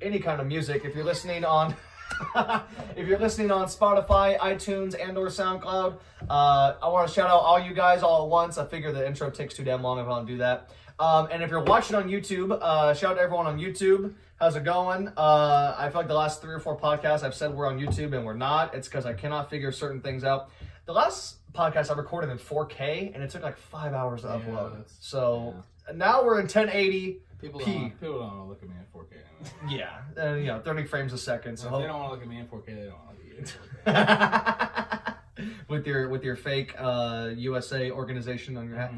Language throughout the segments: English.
any kind of music. If you're listening on Spotify, iTunes, and/or SoundCloud, I want to shout out all you guys all at once. I figure the intro takes too damn long if I don't do that. And if you're watching on YouTube, shout out to everyone on YouTube. How's it going? I feel like the last 3 or 4 podcasts I've said we're on YouTube and we're not. It's because I cannot figure certain things out. The last podcast I recorded in 4K and it took like 5 hours to upload. So now we're in 1080p. People don't want to look at me in 4K anyway. Yeah, 30 frames a second. So if they don't want to look at me in 4K, they don't want to look at you in 4K. with your fake USA organization on your hat.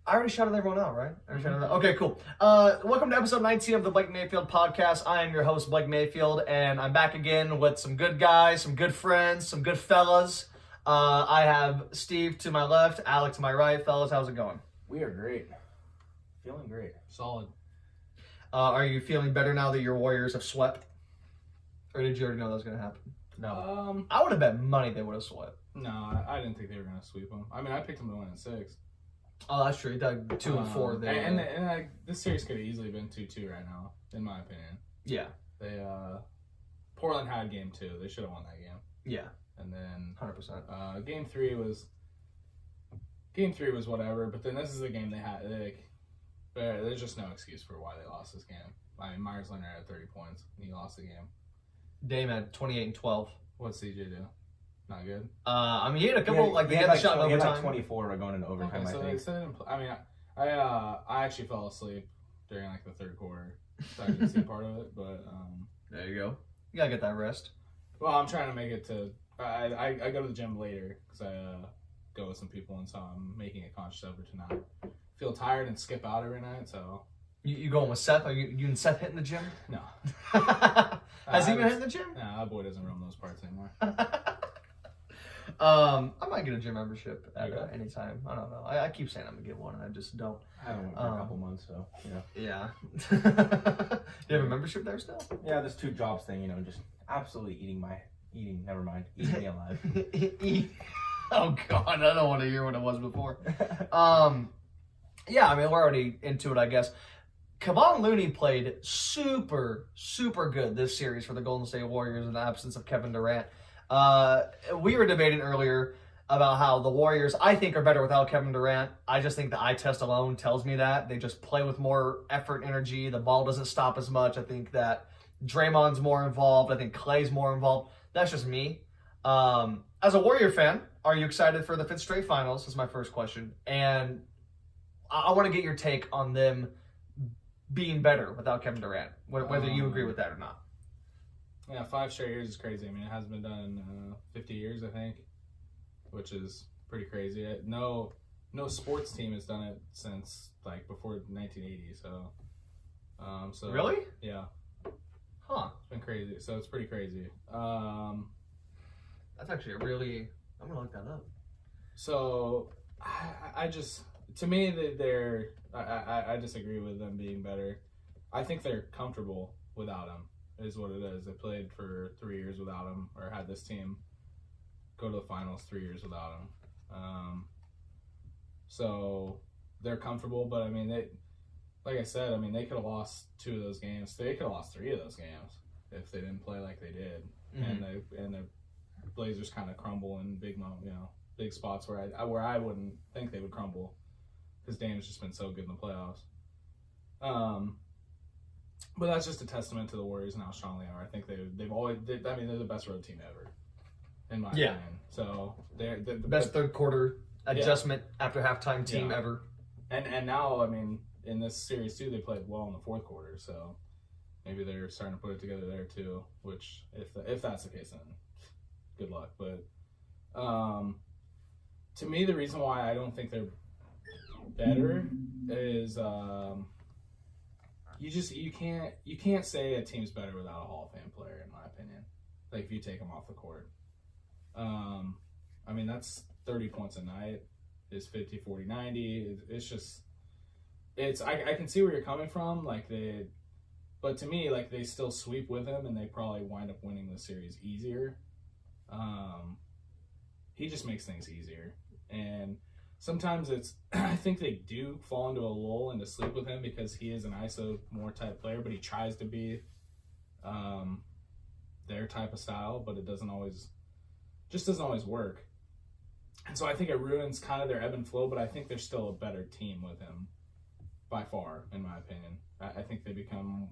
I already shouted everyone out, right? Okay, cool. Welcome to episode 19 of the Blake Mayfield podcast. I am your host, Blake Mayfield, and I'm back again with some good guys, some good friends, some good fellas. I have Steve to my left, Alec to my right. Fellas, how's it going? We are great. Feeling great. Solid. Are you feeling better now that your Warriors have swept? Or did you already know that was going to happen? No. I would have bet money they would have swept. No, I didn't think they were going to sweep them. I mean, I picked them to win in 6. Oh, that's true. He dug 2 and 4 there. And this series could have easily been 2-2 right now, in my opinion. Yeah. Portland had game 2. They should have won that game. Yeah. And then 100%. Game 3 was whatever. But then this is the game they had. There's just no excuse for why they lost this game. I mean, Myers Leonard had 30 points and he lost the game. Dame had 28 and 12. What's CJ do? Not good. I mean, he had a couple he had shot in he had overtime. like 24 going into overtime. Okay, so I think. I mean, I actually fell asleep during like the third quarter, so I didn't see part of it. But there you go. You gotta get that rest. Well, I'm trying to make it to. I go to the gym later because I go with some people, and so I'm making a conscious effort to not feel tired and skip out every night. So you going with Seth? Are you and Seth hitting the gym? No. Has he been hitting the gym? No, that boy doesn't roam those parts anymore. I might get a gym membership at any time. I don't know. I keep saying I'm gonna get one, and I just don't. I haven't went for a couple months, so yeah. You have a membership there still? Yeah, this 2 jobs thing, just absolutely eating me alive. Oh God, I don't want to hear what it was before. Yeah, I mean we're already into it, I guess. Kevon Looney played super, super good this series for the Golden State Warriors in the absence of Kevin Durant. We were debating earlier about how the Warriors, I think, are better without Kevin Durant. I just think the eye test alone tells me that. They just play with more effort, energy. The ball doesn't stop as much. I think that Draymond's more involved. I think Klay's more involved. That's just me. As a Warrior fan, are you excited for the 5th straight finals? Is my first question. And I want to get your take on them being better without Kevin Durant, whether you agree with that or not. Yeah, 5 straight years is crazy. I mean, it hasn't been done in 50 years, I think, which is pretty crazy. No sports team has done it since like before 1980. So Really? Yeah. Huh. It's been crazy. So it's pretty crazy. That's actually I'm gonna look that up. So I just, to me, I disagree with them being better. I think they're comfortable without him. Is what it is. They played for 3 years without him, or had this team go to the finals 3 years without him. So they're comfortable, but I mean, like I said, they could have lost 2 of those games. They could have lost 3 of those games if they didn't play like they did. Mm-hmm. And the Blazers kind of crumble in big spots where I wouldn't think they would crumble because Dame's just been so good in the playoffs. But that's just a testament to the Warriors and how strong they are. I think they've always. They're the best road team ever, in my opinion. So they're the best third quarter adjustment after halftime team ever. And now, in this series too, they played well in the 4th quarter. So maybe they're starting to put it together there too. Which, if that's the case, then good luck. But to me, the reason why I don't think they're better is. You can't say a team's better without a Hall of Fame player, in my opinion. Like, if you take them off the court. That's 30 points a night. It's 50, 40, 90. It's just, I can see where you're coming from. But to me, they still sweep with him, and they probably wind up winning the series easier. He just makes things easier. And sometimes it's I think they do fall into a lull and to sleep with him because he is an ISO more type player, but he tries to be their type of style, but it doesn't always work. And so I think it ruins kind of their ebb and flow, but I think they're still a better team with him by far, in my opinion. I think they become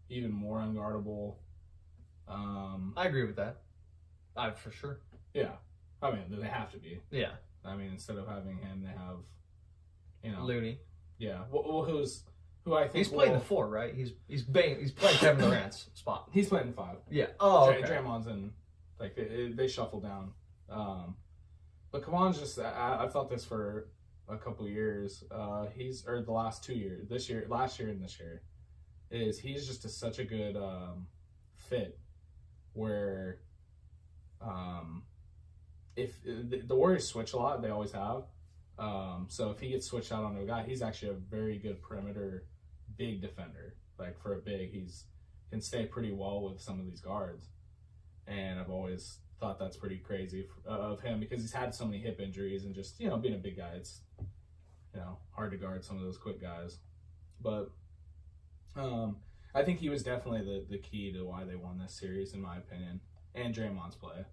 even more unguardable. I agree with that. For sure. Yeah. I mean, they have to be. Yeah. I mean, instead of having him, they have, Looney. Yeah. Well, who I think he's playing the 4, right? He's playing Kevin Durant's spot. He's playing the 5. Yeah. Oh, okay. Draymond's in, like, they shuffle down. But Kawan's just, I've thought this for a couple years. The last 2 years, last year and this year, he's just such a good fit where if the Warriors switch a lot, they always have. So if he gets switched out onto a guy, he's actually a very good perimeter big defender. Like for a big, can stay pretty well with some of these guards. And I've always thought that's pretty crazy of him because he's had so many hip injuries and just, being a big guy, it's, hard to guard some of those quick guys. But I think he was definitely the key to why they won this series, in my opinion. And Draymond's play.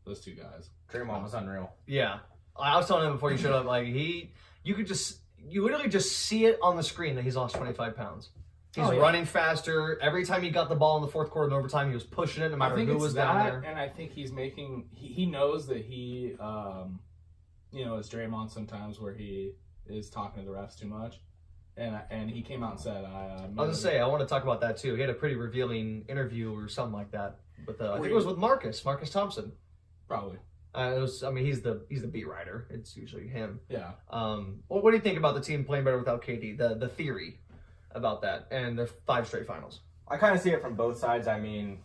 Those two guys. Draymond was unreal. Yeah. I was telling him before you showed up, like, you literally just see it on the screen that he's lost 25 pounds. He's running faster. Every time he got the ball in the fourth quarter in overtime, he was pushing it no matter who was down there. And I think he's he knows that he, is Draymond sometimes where he is talking to the refs too much. And he came out and said, I was going to say, I want to talk about that too. He had a pretty revealing interview or something like that. With I think it was with Marcus Thompson. Probably. He's the beat writer. It's usually him. Yeah. What do you think about the team playing better without KD? The theory about that and their 5 straight finals. I kind of see it from both sides. I mean,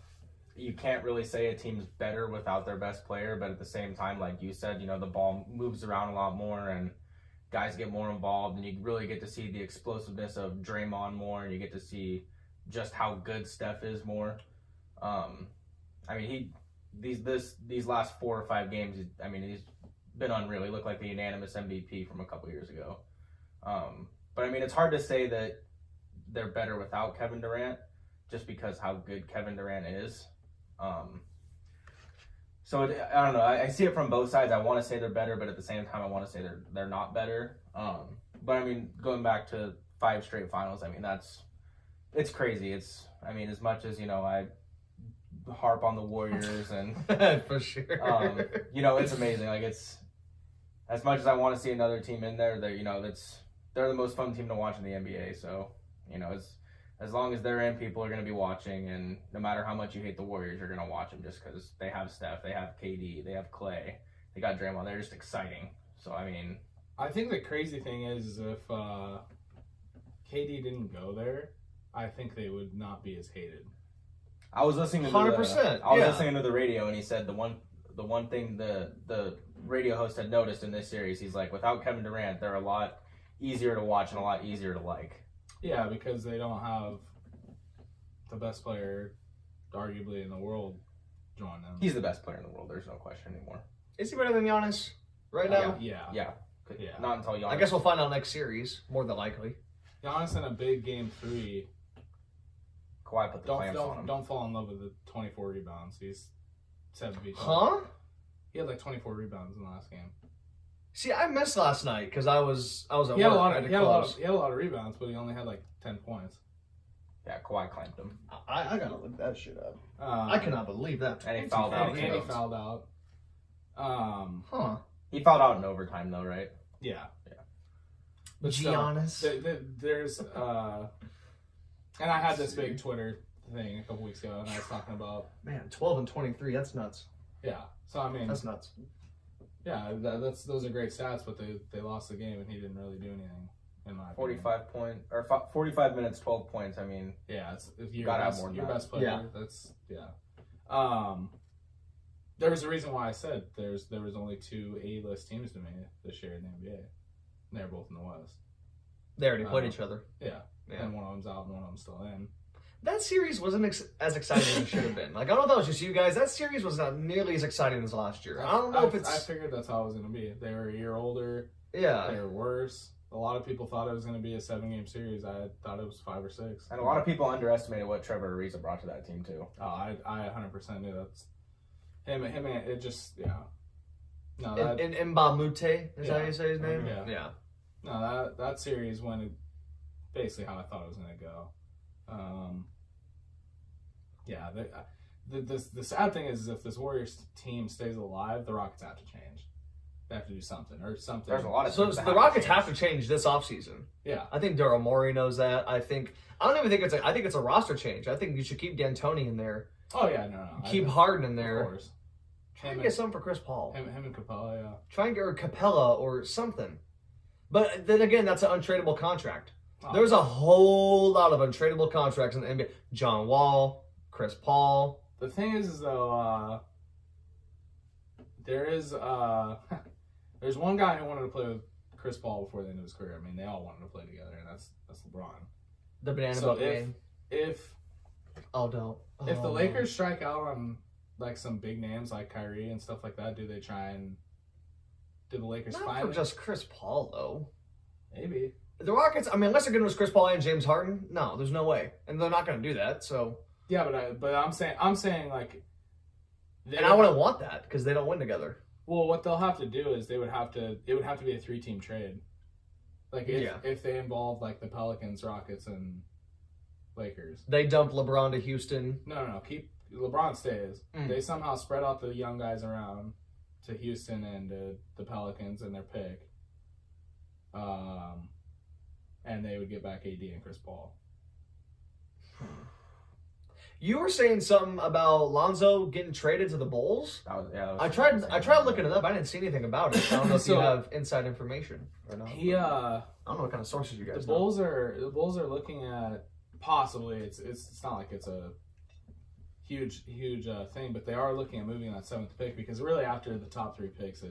you can't really say a team's better without their best player, but at the same time, like you said, the ball moves around a lot more and guys get more involved, and you really get to see the explosiveness of Draymond more, and you get to see just how good Steph is more. These last 4 or 5 games, he's been unreal. He looked like the unanimous MVP from a couple years ago. But it's hard to say that they're better without Kevin Durant, just because how good Kevin Durant is. So I don't know. I see it from both sides. I want to say they're better, but at the same time, I want to say they're not better. But going back to 5 straight finals, it's crazy. It's as much as I harp on the Warriors and for sure. It's amazing. Like it's as much as I want to see another team in there. They're the most fun team to watch in the NBA. So as long as they're in, people are going to be watching, and no matter how much you hate the Warriors, you're going to watch them just because they have Steph, they have KD, they have Clay, they got Draymond. They're just exciting. So I think the crazy thing is if KD didn't go there, I think they would not be as hated. I was listening to 100%. Listening to the radio, and he said the one thing the radio host had noticed in this series, he's like, without Kevin Durant, they're a lot easier to watch and a lot easier to like. Yeah, because they don't have the best player, arguably, in the world join them. He's the best player in the world. There's no question anymore. Is he better than Giannis right now? Yeah. Not until Giannis. I guess we'll find out next series, more than likely. Giannis in a big game 3. Kawhi put the clamps on him. Don't fall in love with the 24 rebounds. He's 7 feet tall. Huh? He had like 24 rebounds in the last game. See, I missed last night because I was at work. He had a lot of rebounds, but he only had like 10 points. Yeah, Kawhi clamped him. I gotta look that shit up. I cannot believe that. And he fouled out. And he fouled out. He fouled out in overtime, though, right? Yeah. But Giannis. There's and I had this big Twitter thing a couple weeks ago, and I was talking about 12 and 23. That's nuts. Yeah. So that's nuts. Yeah, those are great stats, but they lost the game, and he didn't really do anything. In my 45 minutes, 12 points. Yeah, you gotta have more than your that. best player. Yeah. There was a reason why I said there was only 2 A-list teams to me this year in the NBA. And they're both in the West. They already played each other. Yeah, and one of them's out, and one of them's still in. That series wasn't as exciting as it should have been. Like, I don't know if that was just you guys. That series was not nearly as exciting as last year. I don't know if it's... I figured that's how it was going to be. They were a year older. Yeah. They're worse. A lot of people thought it was going to be a 7-game series. I thought it was 5 or 6. And a lot of people underestimated what Trevor Ariza brought to that team too. Oh, I 100% knew that's him. It just No, and Mbamute, is that how Yeah. you say his name? Yeah. No, that series went basically how I thought it was going to go. The sad thing is if this Warriors team stays alive, the Rockets have to change. They have to do something or something. There's a lot of So teams that the Rockets have to change this offseason. Yeah. I think Daryl Morey knows that. I don't even think I think it's a roster change. I think you should keep D'Antoni in there. Oh yeah, no. Keep Harden in there. Of course. Try and get something for Chris Paul. Him and Capella, yeah. Try and get Capella or something. But then again, that's an untradeable contract. Oh. There's a whole lot of untradeable contracts in the NBA. John Wall, Chris Paul. The thing is though, there's one guy who wanted to play with Chris Paul before the end of his career. I mean, they all wanted to play together, and that's LeBron. The banana So boat game. if Don't. If the Lakers strike out on like some big names like Kyrie and stuff like that, do the Lakers Not find for just Chris Paul, though. Maybe. The Rockets, I mean, unless they're going to lose Chris Paul and James Harden, no, there's no way. And they're not going to do that, so. Yeah, but I'm saying like. And I wouldn't want that because they don't win together. Well, what they'll have to do is it would have to be a 3-team trade. Like if they involve like the Pelicans, Rockets, and Lakers. They dump LeBron to Houston. No. Keep LeBron stays. Mm. They somehow spread out the young guys around to Houston and the Pelicans and their pick. And they would get back AD and Chris Paul. You were saying something about Lonzo getting traded to the Bulls? I tried looking it up. I didn't see anything about it. I don't know if you have inside information or not. I don't know what kind of sources you guys the Bulls are looking at possibly it's not like it's a huge thing, but they are looking at moving that 7th pick because really after the top 3 picks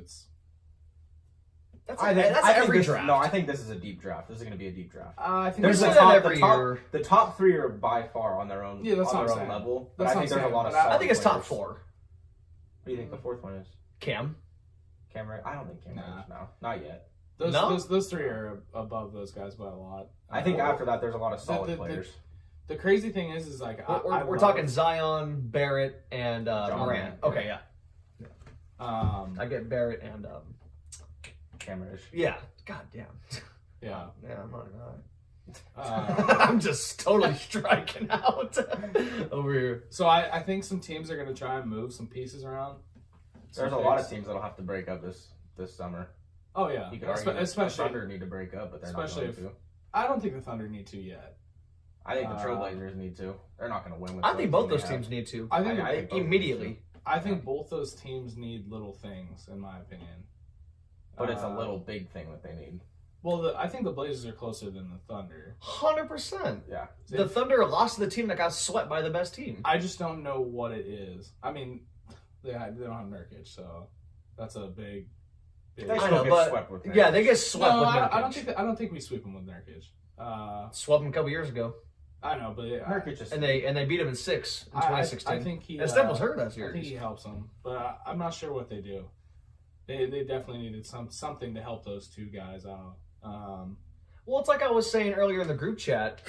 that's every draft. No, I think this is a deep draft. This is going to be a deep draft. I think There's there's every year. The top 3 are by far on their own. Yeah, that's on what their I'm own saying. level. That's But I what think I'm there's a saying, lot of. but I I think it's top players. 4. What do you think the 4th one is? Cam. Cameron? I don't think Cameron is now. Not yet. Those 3 are above those guys by a lot. I think after that, there's a lot of solid players. The crazy thing is like We're talking Zion, Barrett, and Morant. Okay, yeah. I get Barrett and Cameron. yeah. God damn. Yeah. Yeah, I'm not. I'm just totally striking out over here. So I think some teams are going to try and move some pieces around. There's a lot of teams that'll have to break up this summer. Oh yeah, You could argue especially the Thunder need to break up, but they're not going to. I don't think the Thunder need to yet. I think the Trailblazers need to. They're not going to win with. I think both those teams need to. I think both of them immediately. do. I think both those teams need little things, in my opinion. But it's a little big thing that they need. Well, I think the Blazers are closer than the Thunder. 100%. Yeah. The Thunder lost to the team that got swept by the best team. I just don't know what it is. I mean, they don't have Nurkic, so that's a big. They I still know, get but swept with Nurkic. yeah, they get swept with Nurkic. I don't think we sweep them with Nurkic. Swept him a couple years ago. I know, but Nurkic is. And they beat him in 6 in 2016. I think he. And Steph was hurt that I series. think he helps them, but I'm not sure what they do. They definitely needed something to help those 2 guys out. Well, it's like I was saying earlier in the group chat.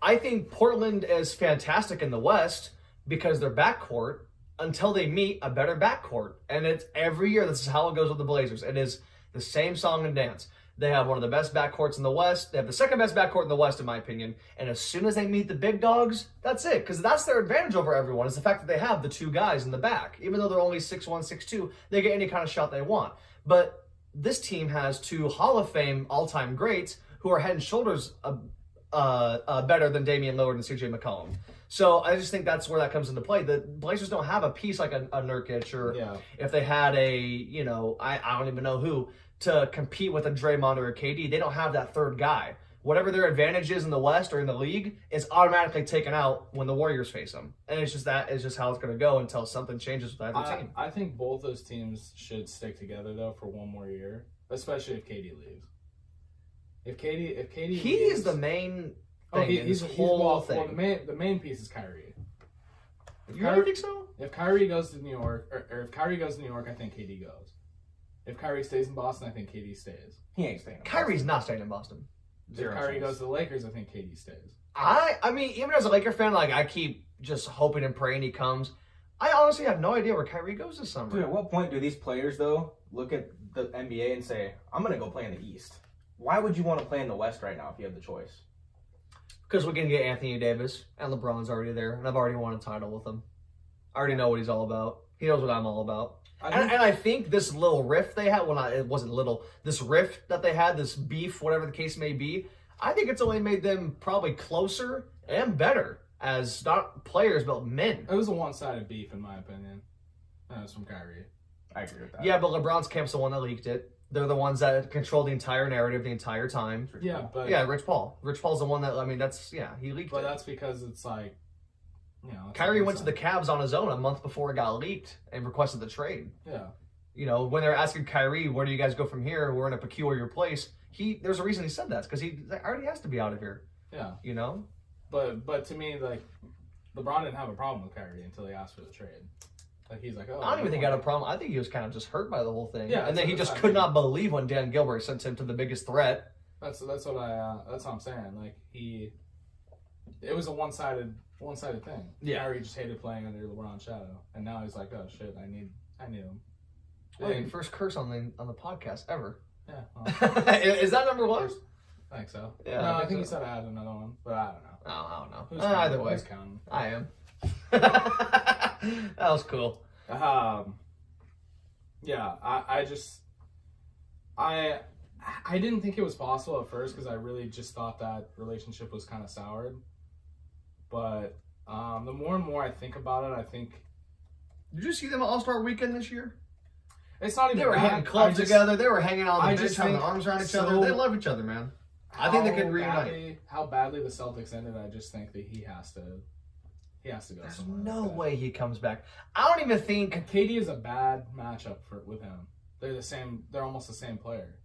I think Portland is fantastic in the West because their backcourt until they meet a better backcourt. And it's every year, this is how it goes with the Blazers. It is the same song and dance. They have one of the best backcourts in the West. They have the second best backcourt in the West, in my opinion. And as soon as they meet the big dogs, that's it. Because that's their advantage over everyone, is the fact that they have the 2 guys in the back. Even though they're only 6'1", 6'2", they get any kind of shot they want. But this team has 2 Hall of Fame all-time greats who are head and shoulders better than Damian Lillard and CJ McCollum. So I just think that's where that comes into play. The Blazers don't have a piece like a Nurkic, or if they had I don't even know who, to compete with a Draymond or a KD. They don't have that third guy. Whatever their advantage is in the West or in the league is automatically taken out when the Warriors face them. And it's just how it's going to go until something changes with either team. I think both those teams should stick together, though, for one more year, especially if KD leaves. If KD he leaves, is the main thing in this thing. Well, the main piece is Kyrie. You really think so? If Kyrie goes to New York, or if Kyrie goes to New York, I think KD goes. If Kyrie stays in Boston, I think KD stays. He ain't staying. Kyrie's not staying in Boston. If Kyrie goes to the Lakers, I think KD stays. I mean, even as a Laker fan, like, I keep just hoping and praying he comes. I honestly have no idea where Kyrie goes this summer. Dude, at what point do these players, though, look at the NBA and say, I'm going to go play in the East? Why would you want to play in the West right now if you have the choice? Because we can get Anthony Davis, and LeBron's already there, and I've already won a title with him. I already know what he's all about. He knows what I'm all about. And I think this little rift they had, it wasn't little, this rift that they had, this beef, whatever the case may be, I think it's only made them probably closer and better as not players, but men. It was a one-sided beef, in my opinion. That was from Kyrie. I agree with that. Yeah, but LeBron's camp's the one that leaked it. They're the ones that control the entire narrative the entire time. Yeah, but... Yeah, Rich Paul. Rich Paul's the one that, he leaked it. But that's because it's like, Kyrie went to the Cavs on his own a month before it got leaked and requested the trade. Yeah. When they're asking Kyrie, where do you guys go from here? We're in a peculiar place. There's a reason he said that. It's because he already has to be out of here. Yeah. But to me, like, LeBron didn't have a problem with Kyrie until he asked for the trade. Like, he's like, oh. I don't even think he had a problem. I think he was kind of just hurt by the whole thing. Yeah. And then he just could not believe when Dan Gilbert sent him to the biggest threat. That's what I'm saying. Like, it was a one-sided thing. Yeah. Kyrie just hated playing under LeBron's shadow, and now he's like, oh shit, I need him. Well, first curse on the podcast ever. Yeah. Well, is that number one? I think so. Yeah. No, I think he said I had another one, but I don't know. Oh, I don't know. Who's Either way, who's counting? I am. That was cool. Yeah. I didn't think it was possible at first because I really just thought that relationship was kind of soured. But the more and more I think about it, I think... Did you see them at All-Star Weekend this year? It's not even They were hitting clubs together. They were hanging out on the bench, having their arms around each other. They love each other, man. I think they could reunite. How badly the Celtics ended, I just think that he has to go There's somewhere. no like that. way he comes back. I don't even think... And KD is a bad matchup with him. They're the same. They're almost the same player.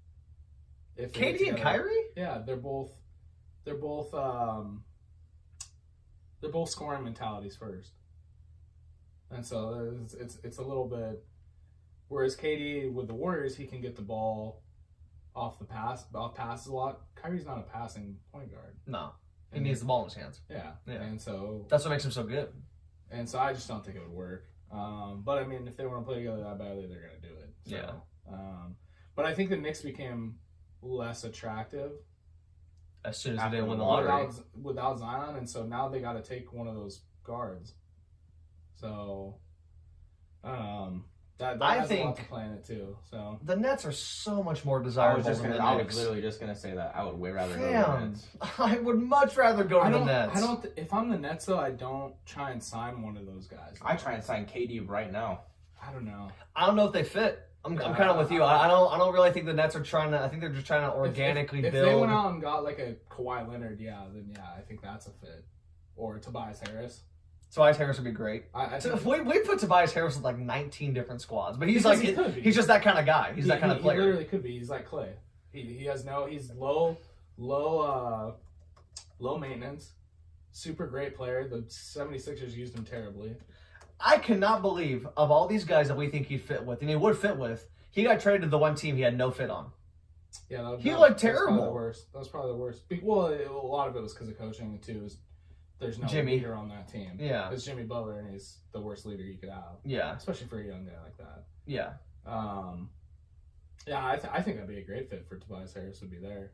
If they get KD and together- Kyrie? Yeah, they're both scoring mentalities first, and so it's a little bit. Whereas KD with the Warriors, he can get the ball off passes a lot. Kyrie's not a passing point guard. No. He needs the ball in his hands. Yeah. Yeah. And so That's what makes him so good. And so I just don't think it would work. But I mean, if they want to play together that badly, they're going to do it. So, Yeah. But I think the Knicks became less attractive As soon as they win the lottery. without Zion, and so now they got to take one of those guards. So, that I has a lot think to play in it too. So the Nets are so much more I desirable was than the I was Knicks. literally just gonna say that. I would way rather go to the Damn. Nets. I would much rather go to the Nets. If I'm the Nets though, I don't try and sign one of those guys. I try and sign KD right now. I don't know. I don't know if they fit. I'm kind of with you. I don't really think the Nets are trying to. I think they're just trying to organically if build. they went out and got like a Kawhi Leonard, I think that's a fit. Or Tobias Harris. Tobias Harris would be great. We put Tobias Harris with like 19 different squads, but he's he's just that kind of guy. He's that kind of player. He literally could be. He's like Clay. He's low maintenance, super great player. The 76ers used him terribly. I cannot believe of all these guys that we think he'd fit with, and he would fit with, he got traded to the one team he had no fit on. Yeah, he looked terrible. That was probably the worst. Well, a lot of it was because of coaching too. There's no Jimmy. leader on that team. Yeah. It's Jimmy Butler, and he's the worst leader you could have. Yeah. Especially for a young guy like that. Yeah. I think that'd be a great fit for Tobias Harris would be there.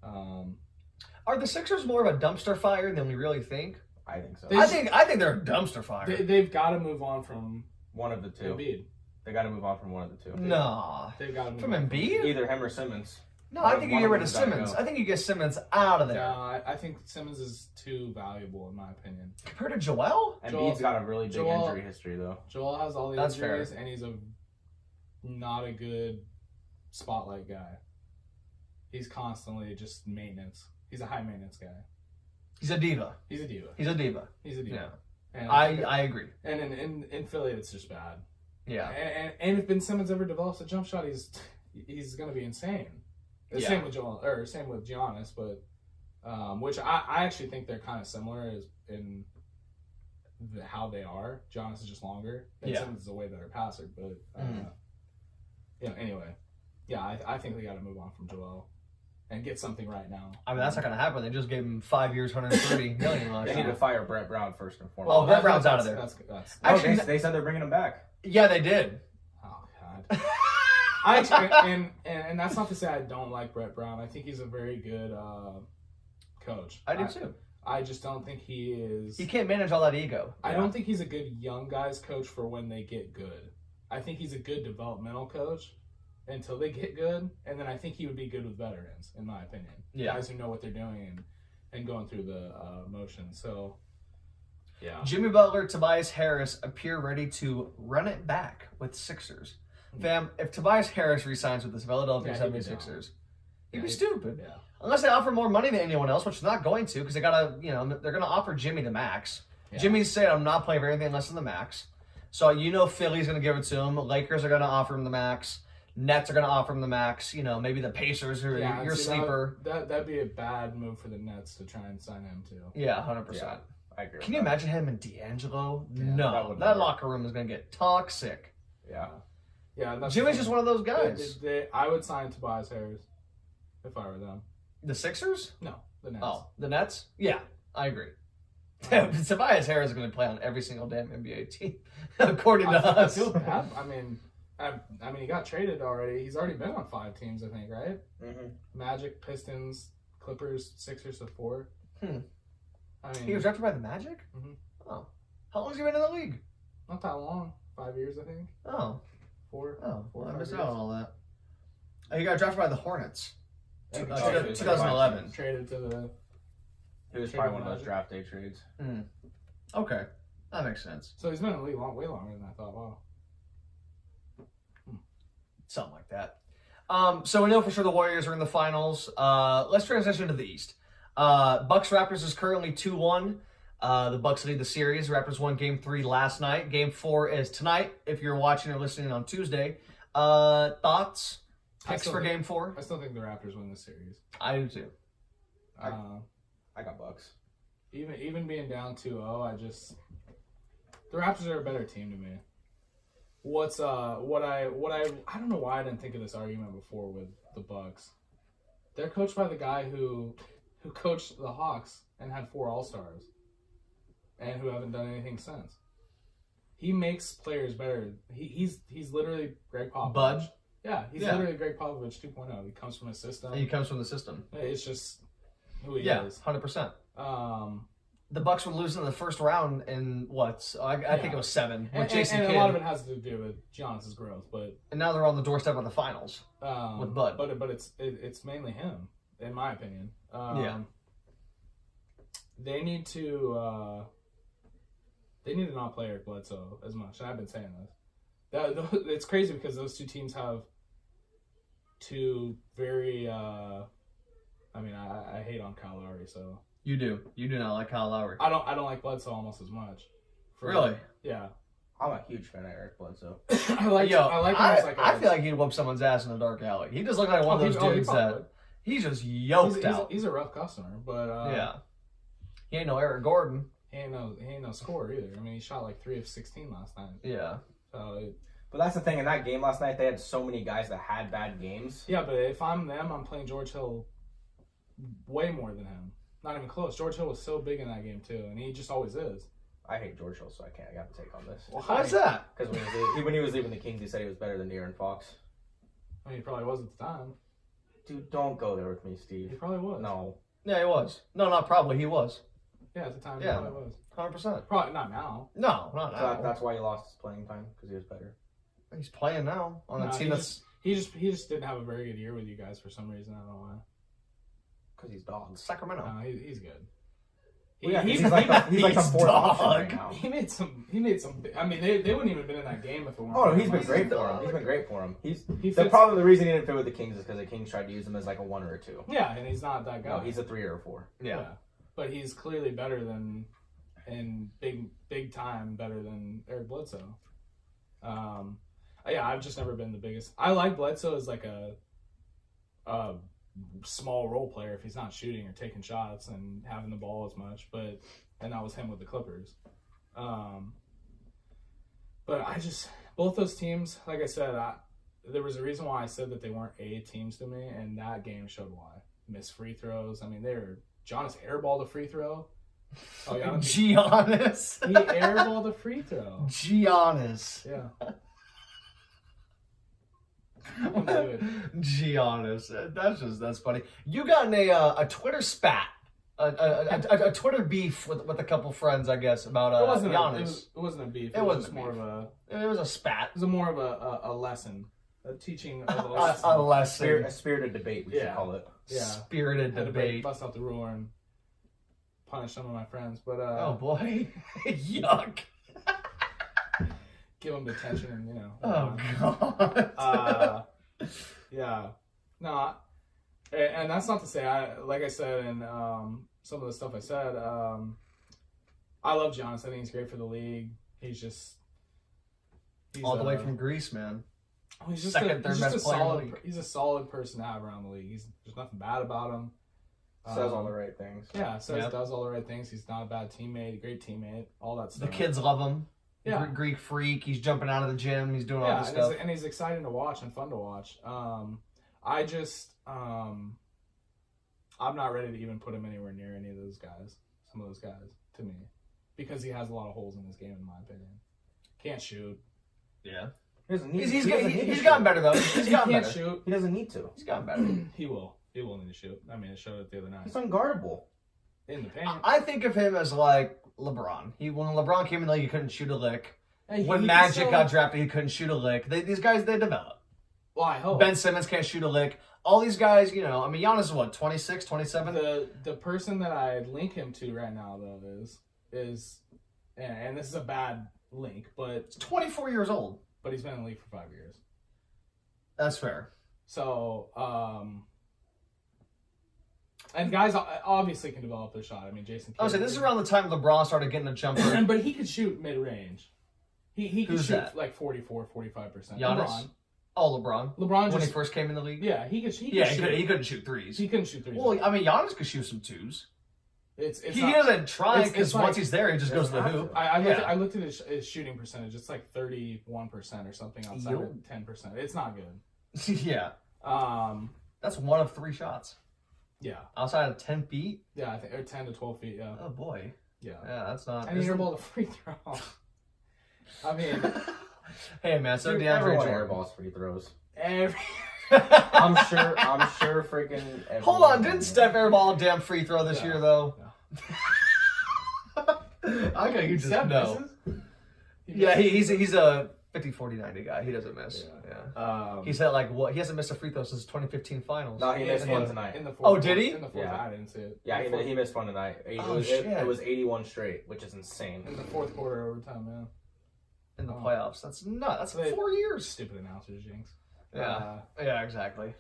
Are the Sixers more of a dumpster fire than we really think? I think so. I think they're a dumpster fire. They've got to move on from one of the two. Embiid. They got to move on from one of the two. No. They've got to move from on Embiid? Either him or Simmons. No, I think you get rid of Simmons. I think you get Simmons out of there. No, I think Simmons is too valuable in my opinion. Compared to Joel? Embiid's got a really big injury history though. Joel has all the That's injuries, fair. and he's not a good spotlight guy. He's constantly just maintenance. He's a high maintenance guy. He's a diva. He's a diva. He's a diva. He's a diva. Yeah. And I agree. And in Philly, it's just bad. Yeah. And if Ben Simmons ever develops a jump shot, he's going to be insane. Yeah. Same with Joel, or same with Giannis, but which I actually think they're kind of similar in how they are. Giannis is just longer. Ben Simmons is a way better passer, but Anyway, yeah, I think they got to move on from Joel and get something right now. I mean, that's not going to happen. They just gave him 5 years, $130 million last They need year. to fire Brett Brown first and foremost. Well, Brett Brown's out of there. That's Actually, they said they're bringing him back. Yeah, they did. oh god. And that's not to say I don't like Brett Brown. I think he's a very good coach. I do too. I just don't think he is. He can't manage all that ego. I don't think he's a good young guys coach for when they get good. I think he's a good developmental coach until they get good, and then I think he would be good with veterans, in my opinion. Yeah. Guys who know what they're doing and going through the motions. So, yeah. Jimmy Butler, Tobias Harris appear ready to run it back with Sixers. Fam, if Tobias Harris resigns with the Philadelphia Yeah, he'd be 76ers, he'd Yeah, be stupid. Yeah. Unless they offer more money than anyone else, which they're not going to, because they're going to offer Jimmy the max. Yeah. Jimmy's saying, I'm not playing for anything less than the max. So Philly's going to give it to him. Lakers are going to offer him the max. Nets are going to offer him the max. Maybe the Pacers or your sleeper. That'd be a bad move for the Nets to try and sign him too. Yeah, 100%. Yeah, I agree. Can you imagine him and D'Angelo? Yeah, No. That locker room is going to get toxic. Yeah. Yeah, that's Jimmy's just one of those guys. I would sign Tobias Harris if I were them. The Sixers? No, the Nets. Oh, the Nets? Yeah, I agree. Tobias Harris is going to play on every single damn NBA team, according to us. I mean, he got traded already. He's already been on 5 teams, I think, right? Mm-hmm. Magic, Pistons, Clippers, Sixers, so 4. I mean, He was drafted by the Magic? Mhm. Oh. How long has he been in the league? not that long. 5 years, I think. Oh. 4. Oh, 4 or I 5 missed years. out on all that. He got drafted by the Hornets. Yeah, 2011. Traded to the. He was probably one of those draft day trades. Okay. That makes sense. So he's been in the league way longer than I thought. Wow. Something like that. So we know for sure the Warriors are in the finals. Let's transition to the East. Bucks Raptors is currently 2-1. The Bucks lead the series. Raptors won Game 3 last night. Game 4 is tonight. If you're watching or listening on Tuesday, thoughts, picks for Game 4? I still think the Raptors win this series. I do too. I got Bucks. Even being down 2-0, the Raptors are a better team to me. I don't know why I didn't think of this argument before with the Bucks. They're coached by the guy who coached the Hawks and had 4 All-Stars and who haven't done anything since. He makes players better. He's literally Greg Popovich. Bud? Yeah, he's literally Greg Popovich 2.0. He comes from a system. He comes from the system. It's just who he Yeah, is. 100%. The The Bucks were losing in the first round in what? I think it was 7 with Jason and Kidd. a lot of it has to do with Giannis' growth, but And now they're on the doorstep of the finals. With Bud. But it's mainly him, in my opinion. They need to not play Eric Bledsoe as much. And I've been saying this. It's crazy because those two teams have 2 very. I hate on Kyle Lowry, so You do. You do not like Kyle Lowry. I don't like Bledsoe almost as much. Really? Yeah. I'm a huge fan of Eric Bledsoe. I feel like he'd whoop someone's ass in a dark alley. He just looked like one of those dudes that he's just yoked out. He's a rough customer, but yeah. He ain't no Eric Gordon. He ain't no scorer either. I mean, he shot like 3 of 16 last night. Yeah. So But that's the thing. In that game last night, they had so many guys that had bad games. yeah, but if I'm them, I'm playing George Hill way more than him. Not even close. George Hill was so big in that game too, and he just always is. I hate George Hill, so I got to take on this. Well, Why is that? Because when he was leaving the Kings, he said he was better than De'Aaron Fox. I mean, he probably was at the time. Dude, don't go there with me, Steve. He probably was. No. Yeah, he was. No, not probably. He was. Yeah, at the time, Yeah. he probably was. 100%. Probably not now. No, not So now. that's why he lost his playing time, because he was better. He's playing now on a No, team he that's... He just didn't have a very good year with you guys for some reason. I don't know why. Because he's dogs. Sacramento. No, he's good. Well, yeah, He's he's like the he's fourth option dog. right now. He made some. I mean, they wouldn't even have been in that game if it weren't. Oh, no, for he's him. been great for him. He's been great for him. He The fits. problem, the reason he didn't fit with the Kings is because the Kings tried to use him as like a 1 or a 2. Yeah, and he's not that guy. No, he's a 3 or a 4. Yeah. But he's clearly better than, and big time better than Eric Bledsoe. Yeah, I've just never been the biggest. I like Bledsoe as like a small role player if he's not shooting or taking shots and having the ball as much. And that was him with the Clippers. But both those teams, like I said, there was a reason why I said that they weren't A teams to me, and that game showed why. Missed free throws. I mean, Giannis airballed a free throw. Oh, Giannis. He airballed a free throw. Giannis. Yeah. Giannis. That's funny. You got in a Twitter spat, a Twitter beef with a couple friends, I guess, about Giannis. It wasn't a beef. It wasn't more of a. It was a spat. It was more of a lesson, a teaching of a lesson. A lesson. A spirited debate, we should call it. Yeah. Spirited debate. Bust out the ruler and punish some of my friends, but oh boy, yuck. Give them detention and Oh god. Yeah. No, and that's not to say like I said, and some of the stuff I said, I love Giannis. I think he's great for the league. He's all the way from Greece, man. He's just third best player in the league. He's a solid person to have around the league. There's nothing bad about him. Says all the right things. Yeah, does all the right things. He's not a bad teammate, great teammate, all that stuff. The kids love him. Yeah. Greek freak. He's jumping out of the gym. He's doing all this stuff. And he's exciting to watch and fun to watch. I just, I'm not ready to even put him anywhere near any of those guys. Some of those guys, to me, because he has a lot of holes in his game, in my opinion. Can't shoot. Yeah. He's gotten better though. He's gotten can't better. shoot. He doesn't need to. He's gotten better. He will. He will need to shoot. I mean, it showed it the other night. He's unguardable. In the paint. I think of him as like LeBron. When LeBron came in the league, he couldn't shoot a lick. Hey, when Magic got drafted, he couldn't shoot a lick. These guys, they develop. Well, I hope. Ben Simmons can't shoot a lick. All these guys, I mean, Giannis is what, 26, 27? The person that I link him to right now, though, is and this is a bad link, but... He's 24 years old. But he's been in the league for 5 years. That's fair. So, and guys obviously can develop their shot. I mean, Jason. I was saying, this is around the time LeBron started getting a jumper. But he could shoot mid-range. He could shoot like 44, 45%. Giannis? LeBron. Oh, LeBron. LeBron when he first came in the league? Yeah, he couldn't shoot threes. He couldn't shoot threes. Well, I mean, Giannis could shoot some twos. He doesn't try because once he's there, he just goes to the hoop. I looked at his shooting percentage. It's like 31% or something outside of 10%. It's not good. Yeah. That's 1 of 3 shots. Yeah. Outside of 10 feet? Yeah, I think, or 10 to 12 feet, yeah. Oh, boy. Yeah. Yeah, that's not... And he airballed a free throw. I mean... Hey, man, so DeAndre everyone Jordan. airballs free throws. I'm sure freaking... Hold on, didn't Steph airball a damn free throw this year, though? No. I got you just know. Yeah, he's a 50, 40, 90 guy. He doesn't miss. Yeah. He's had he hasn't missed a free throw since 2015 finals. No, he missed one tonight. In the fourth, did he? In the fourth, I didn't see it. Yeah, he missed one tonight. It was 81 straight, which is insane. In the fourth quarter overtime, yeah. In the playoffs. That's nuts. That's 4 years. Stupid announcers, Jinx. Yeah. Yeah, exactly.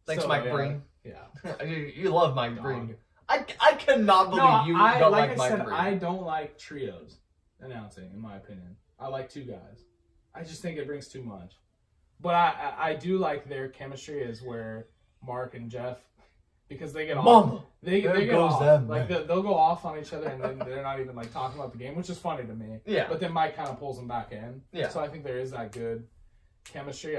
Thanks, Mike Breen. Yeah. You love Mike Breen. I cannot believe you don't like Mike Breen. I don't like trios announcing, in my opinion. I like 2 guys. I just think it brings too much. But I do like their chemistry is where Mark and Jeff, because they get off. Momma. They get goes off. them, like they'll go off on each other and then they're not even like talking about the game, which is funny to me. Yeah. But then Mike kind of pulls them back in. Yeah. So I think there is that good chemistry.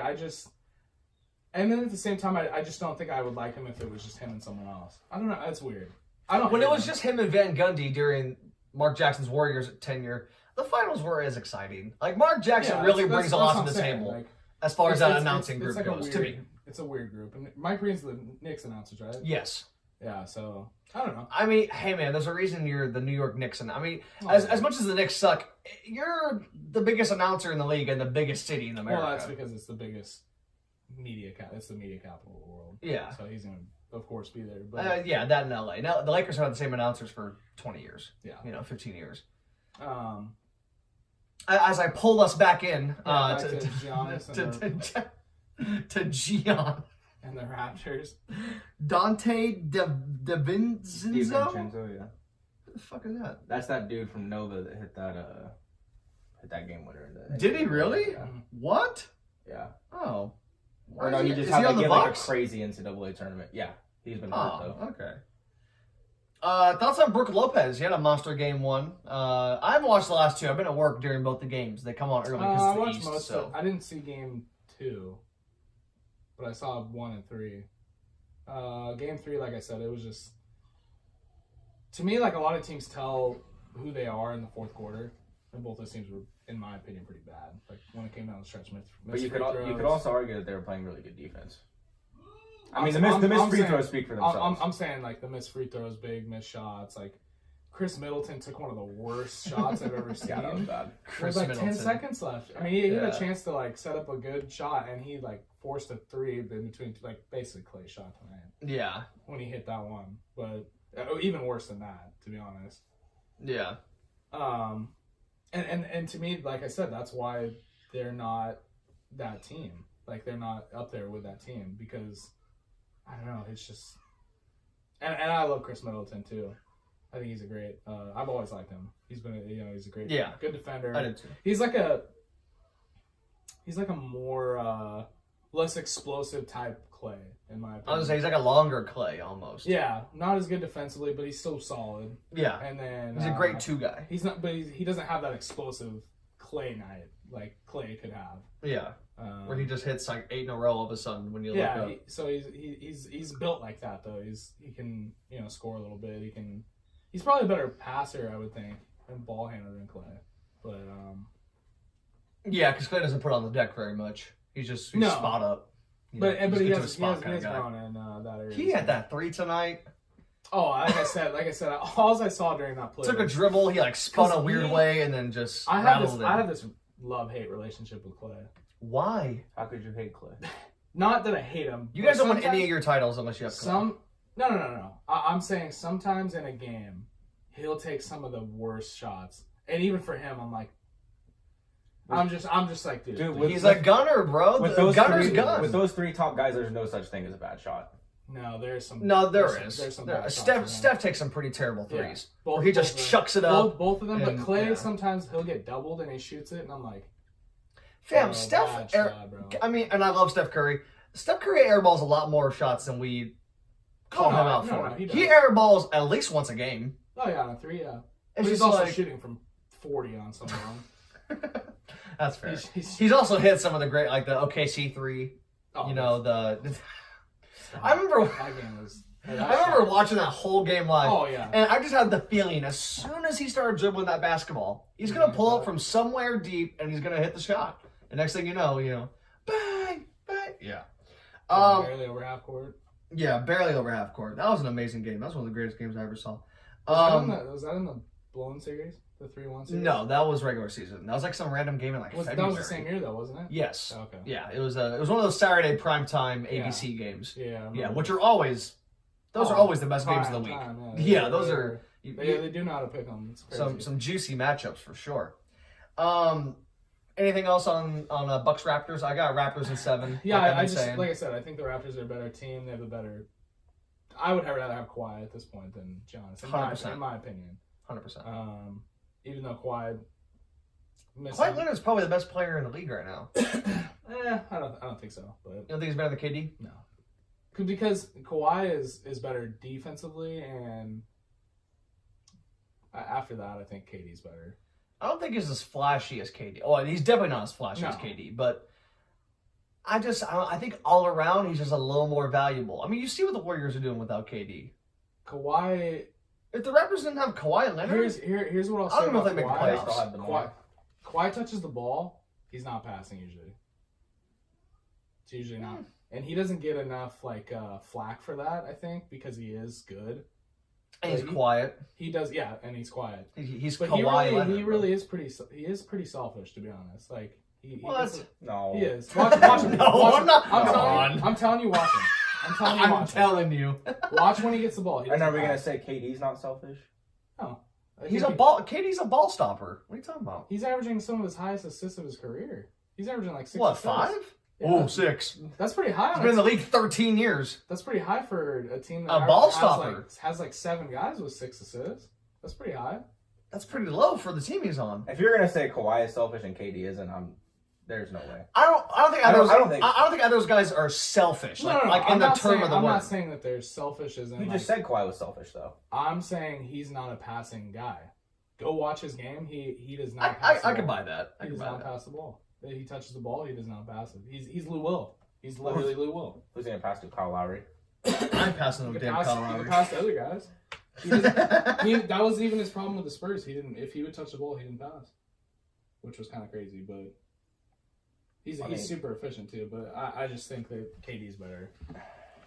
And then at the same time, I just don't think I would like him if it was just him and someone else. I don't know. That's weird. When it was just him and Van Gundy during Mark Jackson's Warriors tenure, the finals were as exciting. Like, Mark Jackson really brings a lot to the table. Like, as far as that announcing group goes, to me. It's a weird group. And Mike Green's the Knicks announcers, right? Yes. Yeah, so, I don't know. I mean, hey, man, there's a reason you're the New York Knicks. I mean, as much as the Knicks suck, you're the biggest announcer in the league and the biggest city in America. Well, that's because it's the biggest it's the media capital of the world. Yeah. So he's going to, of course, be there. But yeah, that in L.A. Now, the Lakers have had the same announcers for 20 years. Yeah. 15 years. As I pull us back in back to Giannis to Gian and the Raptors. Dante DiVincenzo? Yeah. What the fuck is that? That's that dude from Nova that hit that game winner. Did he really? Yeah. What? Yeah. Oh. Or no, he just had like a crazy NCAA tournament. Yeah, he's been hurt though. Okay. Thoughts on Brook Lopez? He had a monster game 1. I haven't watched the last 2. I've been at work during both the games. They come on early because I it's watched the East. most of it. I didn't see game 2. but I saw 1 and 3. Game 3, like I said, it was just, to me, like a lot of teams tell who they are in the fourth quarter, and both those teams were, in my opinion, pretty bad. Like when it came down the stretch, but you could also argue that they were playing really good defense. I mean, I'm the missed free saying- throws speak for themselves. I'm saying like the missed free throws, big missed shots. Like Chris Middleton took one of the worst shots I've ever seen. Yeah, that was bad. There's like 10 seconds left. I mean, he had a chance to like set up a good shot, and he like forced a 3 in between, like basically Clay shot tonight. Yeah. When he hit that one, but even worse than that, to be honest. Yeah. And to me, like I said, that's why they're not that team. Like they're not up there with that team because I don't know. It's just, and I love Chris Middleton too. I think he's a great. I've always liked him. He's been, he's a great, good defender. I did too. He's like a more less explosive type Clay, in my opinion. I was gonna say he's like a longer Clay almost. Yeah, not as good defensively, but he's still solid. Yeah. And then He's a great 2 guy. He's not, but he doesn't have that explosive Clay night like Clay could have. Yeah. Where he just hits like 8 in a row all of a sudden when you look up. So he's built like that though. He can score a little bit. He's probably a better passer, I would think, and ball handler than Clay. But yeah, because Clay doesn't put on the deck very much. He's spot up. But he get to has a spot kind of guy. grown in that area. He had that 3 tonight. Oh, like I said, all I saw during that play Took a dribble, he like spun a weird way and then just rattled it. I have this love-hate relationship with Clay. Why? How could you hate Clay? Not that I hate him. You guys don't win any of your titles unless you have Clay. No. I'm saying sometimes in a game, he'll take some of the worst shots, and even for him, I'm like, I'm just like, dude he's a gunner, bro. With those gunner's three, gun. With those 3 top guys, there's no such thing as a bad shot. No, there's some. No, there is. There's some Steph takes some pretty terrible threes. Yeah. Where he just chucks it up. Both of them, but and, Clay sometimes he'll get doubled and he shoots it, and I'm like, fam, Steph. I mean, and I love Steph Curry. Steph Curry airballs a lot more shots than we call him out for. He airballs at least once a game. Oh yeah, on a 3, yeah. But he's also shooting from 40 on some of them. That's fair. He's also hit some of the great, like the OKC 3. Oh, I remember. That game was. I remember watching that whole game live. Oh yeah. And I just had the feeling as soon as he started dribbling that basketball, he's gonna pull up from somewhere deep and he's gonna hit the shot. The next thing you know, bang, bang. Yeah. Barely over half court. Yeah, barely over half court. That was an amazing game. That was one of the greatest games I ever saw. Was that in the blown series? The 3-1 series? No, that was regular season. That was like some random game in February. That was the same year though, wasn't it? Yes. Okay. Yeah, it was one of those Saturday primetime ABC games. Yeah. Which are always are always the best games of the week. Those are. They do know how to pick them. It's crazy. Some juicy matchups for sure. Anything else on Bucks Raptors? I got Raptors in 7. Yeah, like I said, I think the Raptors are a better team. They have a better. I would rather have Kawhi at this point than Giannis. 100%. In my opinion. 100%. Even though Kawhi Leonard's probably the best player in the league right now. I don't think so. But you don't think he's better than KD? No, because Kawhi is better defensively, and after that, I think KD's better. I don't think he's as flashy as KD. Oh, he's definitely not as flashy as KD, but I think all around he's just a little more valuable. I mean, you see what the Warriors are doing without KD. Kawhi. If the Raptors didn't have Kawhi Leonard, here's what I'll say. I don't know if they make the playoffs. Kawhi touches the ball, he's not passing usually. It's usually not, and he doesn't get enough flack for that. I think because he is good. And he's quiet. He does, yeah, and he's quiet. He's but Kawhi Leonard. He really is pretty. He is pretty selfish, to be honest. Like no, he is. Watch him. No, watch I'm I'm telling you, watch him. I'm telling you. Watch when he gets the ball. And are we gonna say KD's not selfish? No. KD's a ball stopper. What are you talking about? He's averaging some of his highest assists of his career. He's averaging like 6 What, assists. 5? Yeah. Oh, 6. That's pretty high. He's been in the league 13 years. That's pretty high for a team that ball stopper has 7 guys with 6 assists. That's pretty high. That's pretty low for the team he's on. If you're gonna say Kawhi is selfish and KD isn't, there's no way. I don't think either of those guys are selfish. No. Like in the term of the word. I'm not saying that they're selfish as in. You just said Kawhi was selfish though. I'm saying he's not a passing guy. Go watch his game. He does not. I can buy that. He does not pass the ball. He touches the ball. He does not pass it. He's Lou Will. He's literally Lou Will. Who's going to pass to Kyle Lowry? I'm passing him damn Kyle He Lowry. can pass to other guys. That was even his problem with the Spurs. He didn't. If he would touch the ball, he didn't pass, which was kind of crazy. But he's super efficient too. But I just think that KD's better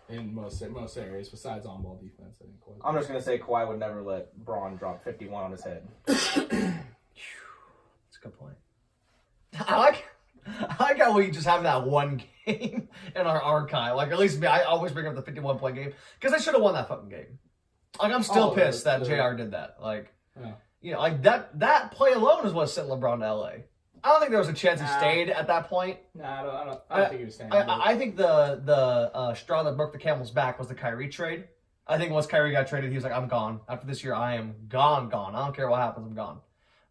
in most areas besides on ball defense. I think. I'm just gonna say Kawhi would never let Braun drop 51 on his head. That's a good point. I like how we just have that one game in our archive. Like, at least me, I always bring up the 51-point game because they should have won that fucking game. Like, I'm still pissed that JR did that. Like, you know, like that play alone is what sent LeBron to LA. I don't think there was a chance he stayed at that point. I don't think he was staying. I think the straw that broke the camel's back was the Kyrie trade. I think once Kyrie got traded, he was like, I'm gone. After this year, I am gone. I don't care what happens, I'm gone.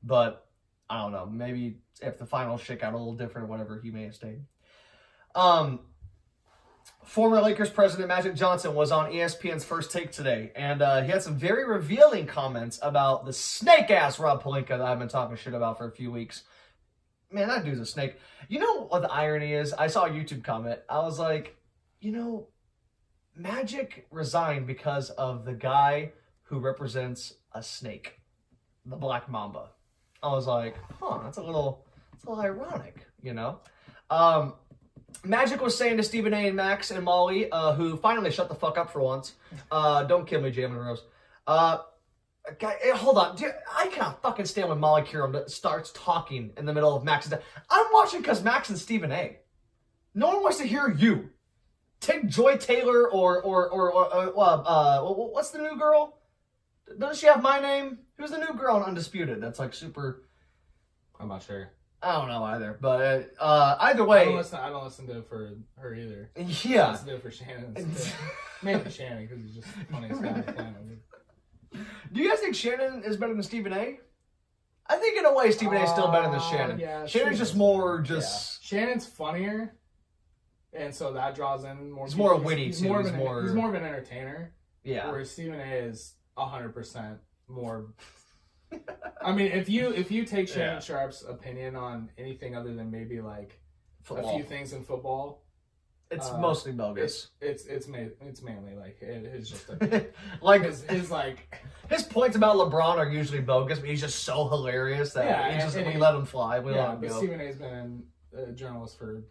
But I don't know. Maybe if the finals shake out a little different or whatever, he may have stayed. Former Lakers president Magic Johnson was on ESPN's First Take today, and he had some very revealing comments about the snake-ass Rob Pelinka that I've been talking shit about for a few weeks. Man, that dude's a snake. You know what the irony is? I saw a YouTube comment. I was like, you know, Magic resigned because of the guy who represents a snake, the Black Mamba. I was like, that's a little ironic, you know? Magic was saying to Stephen A. and Max and Molly, who finally shut the fuck up for once. Don't kill me, Jalen Rose. Hold on. Dude, I cannot fucking stand when Molly Curum starts talking in the middle of Max. I'm watching because Max and Stephen A. No one wants to hear you. Take Joy Taylor or what's the new girl? Doesn't she have my name? Who's the new girl on Undisputed? That's like super... I'm not sure. I don't know either, but either way... I don't listen to it for her either. Yeah. I listen to it for Shannon. Mainly Shannon, because he's just the funniest guy on the planet. Do you guys think Shannon is better than Stephen A? I think in a way Stephen A is still better than Shannon. Yeah, Shannon's just more just... Yeah. Shannon's funnier, and so that draws in more He's people. more witty, he's too. More he's more of an entertainer. Yeah. Whereas Stephen A is 100% more... I mean, if you take Shannon Sharp's opinion on anything other than maybe like football. A few things in football, it's mostly bogus. It's mainly like it's just like his points about LeBron are usually bogus, but he's just so hilarious that we let him fly. We let him go. Stephen A's been a journalist for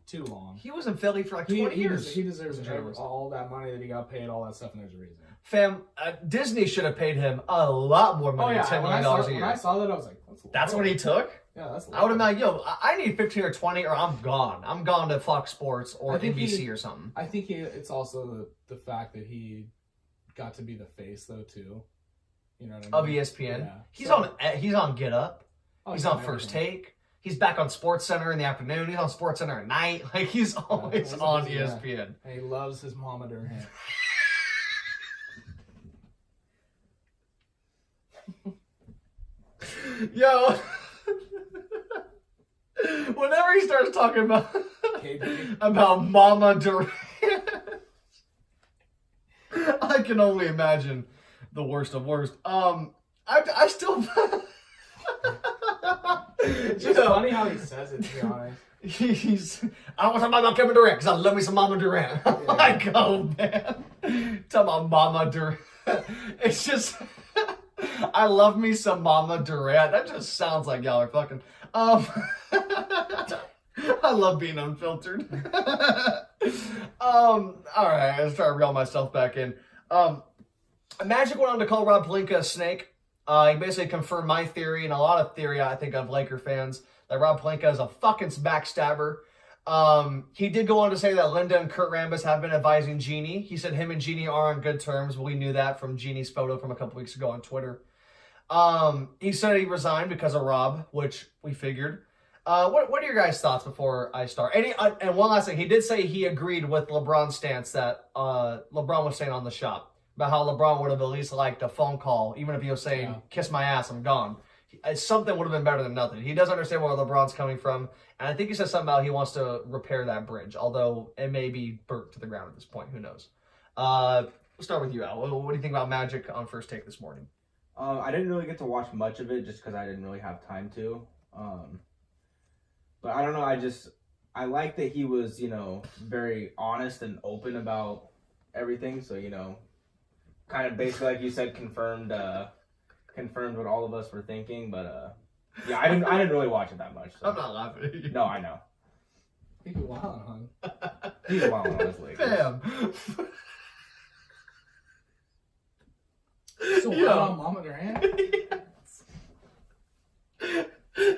too long. He was in Philly for like 20 years. He deserves all that money that he got paid, all that stuff, and there's a reason. Fam, Disney should have paid him a lot more money than $10 million a year. When I saw that, I was like, that's what he took? Yeah, that's I would have been like, I need 15 or 20 or I'm gone. I'm gone to Fox Sports or NBC or something. I think it's also the fact that he got to be the face, though, too. You know what I mean? Of ESPN. Yeah. He's on Get Up. He's on First Take. He's back on Sports Center in the afternoon. He's on Sports Center at night. Like, he's always on ESPN. Yeah. And he loves his Momma Durant. Yo. Whenever he starts talking about Momma Durant, I can only imagine the worst of worst. I still... It's just funny how he says it, to be honest. I don't want to talk about Kevin Durant because I love me some Momma Durant. I'm like, oh man. Talk about Momma Durant. It's just, I love me some Momma Durant. That just sounds like y'all are fucking. I love being unfiltered. All right, let's try to reel myself back in. Magic went on to call Rob Pelinka a snake. He basically confirmed my theory and a lot of theory, I think, of Laker fans, that Rob Pelinka is a fucking backstabber. He did go on to say that Linda and Kurt Rambis have been advising Jeannie. He said him and Jeannie are on good terms. We knew that from Jeannie's photo from a couple weeks ago on Twitter. He said he resigned because of Rob, which we figured. What are your guys' thoughts before I start? And one last thing, he did say he agreed with LeBron's stance that LeBron was saying on the shop about how LeBron would have at least liked a phone call, even if he was saying, kiss my ass, I'm gone. Something would have been better than nothing. He does understand where LeBron's coming from, and I think he said something about he wants to repair that bridge, although it may be burnt to the ground at this point. Who knows? We'll start with you, Al. What do you think about Magic on First Take this morning? I didn't really get to watch much of it just because I didn't really have time to. But I don't know. I like that he was, very honest and open about everything. So, kind of basically, like you said, confirmed what all of us were thinking. But yeah, I didn't really watch it that much. So. I'm not laughing at you. No, I know. He's wild, hon. He's wild on his Lakers. Damn. So wild on Momma Durant.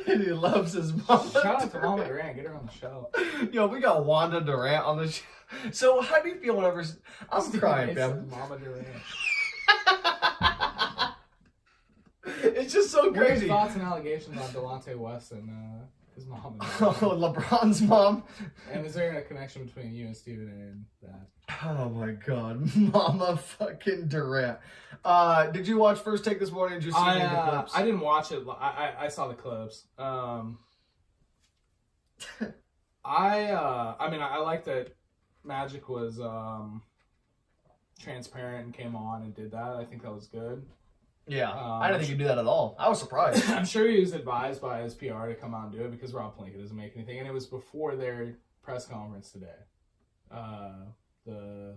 And he loves his mom. Shout out to Momma Durant. Get her on the show. Yo, we got Wanda Durant on the show. So how do you feel whenever... I'm crying, man. Momma Durant. It's just so What are your crazy. thoughts and allegations on Delonte West and his mom? Oh, LeBron's mom. And is there a connection between you and Steven and that? Oh my god. Mama fucking Durant. Did you watch First Take this morning? Did you see any of the clips? I didn't watch it. I saw the clips. I like that Magic was transparent and came on and did that. I think that was good. Yeah, I didn't think he'd do that at all. I was surprised. I'm sure he was advised by his PR to come out and do it because Rob Pelinka doesn't make anything. And it was before their press conference today. The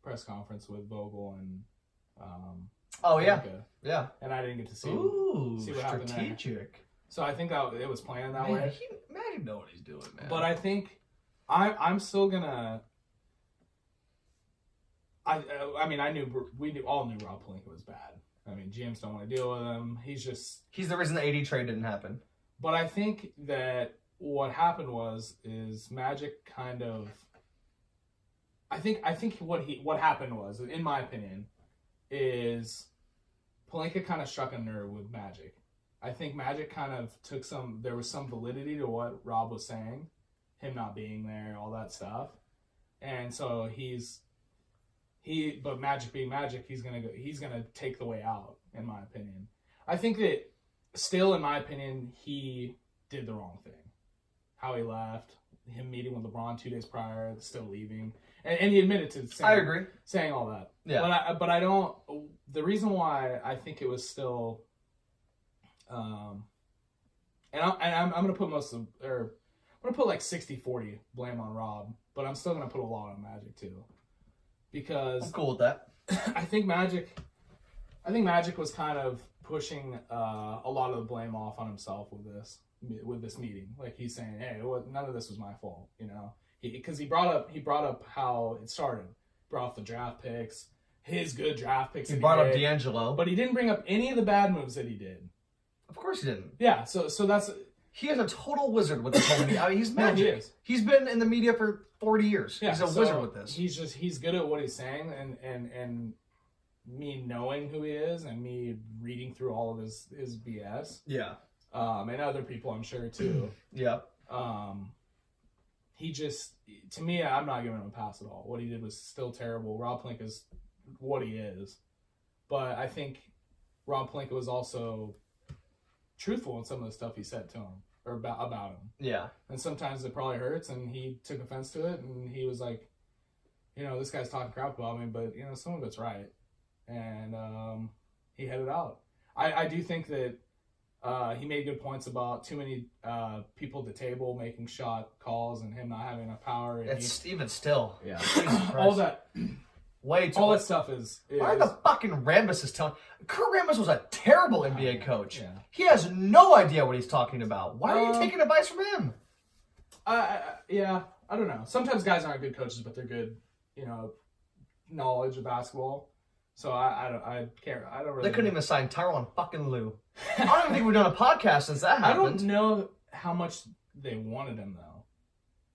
press conference with Vogel and Oh, yeah. Pelinka. Yeah. And I didn't get to see what happened there. strategic. So I think that it was planned that Man, way. Magic know what he's doing, man. But I think I'm still gonna. We all knew Rob Pelinka was bad. I mean, GMs don't want to deal with him. He's the reason the AD trade didn't happen. But I think that what happened is Magic kind of. I think what happened was, in my opinion, is Pelinka kind of struck a nerve with Magic. I think Magic kind of there was some validity to what Rob was saying, him not being there, all that stuff, and so but Magic being Magic, he's gonna take the way out, in my opinion. I think that still, in my opinion, he did the wrong thing. How he left, him meeting with LeBron 2 days prior, still leaving, and he admitted to saying all that. Yeah. But I don't. The reason why I think it was still, and I'm gonna put I'm gonna put like 60-40 blame on Rob, but I'm still gonna put a lot on Magic too. Because I'm cool with that. I think Magic was kind of pushing a lot of the blame off on himself with this meeting. Like he's saying, "Hey, none of this was my fault," because he brought up how it started. Brought up the draft picks, his good draft picks. He brought up D'Angelo, but he didn't bring up any of the bad moves that he did. Of course he didn't. Yeah, so that's. He is a total wizard with this whole media. I mean, he's Magic. No, he is. He's been in the media for 40 years. Yeah, he's a wizard with this. He's good at what he's saying, and me knowing who he is, and me reading through all of his BS. Yeah. And other people, I'm sure too. Yeah. He just, to me, I'm not giving him a pass at all. What he did was still terrible. Rob Pelinka is what he is, but I think Rob Pelinka was also truthful in some of the stuff he said to him or about him. Yeah. And sometimes it probably hurts, and he took offense to it, and he was like, this guy's talking crap about me, but some of it's right, and he headed out. I do think that he made good points about too many people at the table making shot calls and him not having enough power. It's even still. Yeah. All that. Way too all much. that stuff is Why the fucking Rambus is telling... Kurt Rambus was a terrible NBA coach. Yeah. He has no idea what he's talking about. Why are you taking advice from him? Yeah, I don't know. Sometimes guys aren't good coaches, but they're good, knowledge of basketball. So I can't. I don't really. They couldn't even sign Tyronn fucking Lue. I don't even think we've done a podcast since that happened. I don't know how much they wanted him though.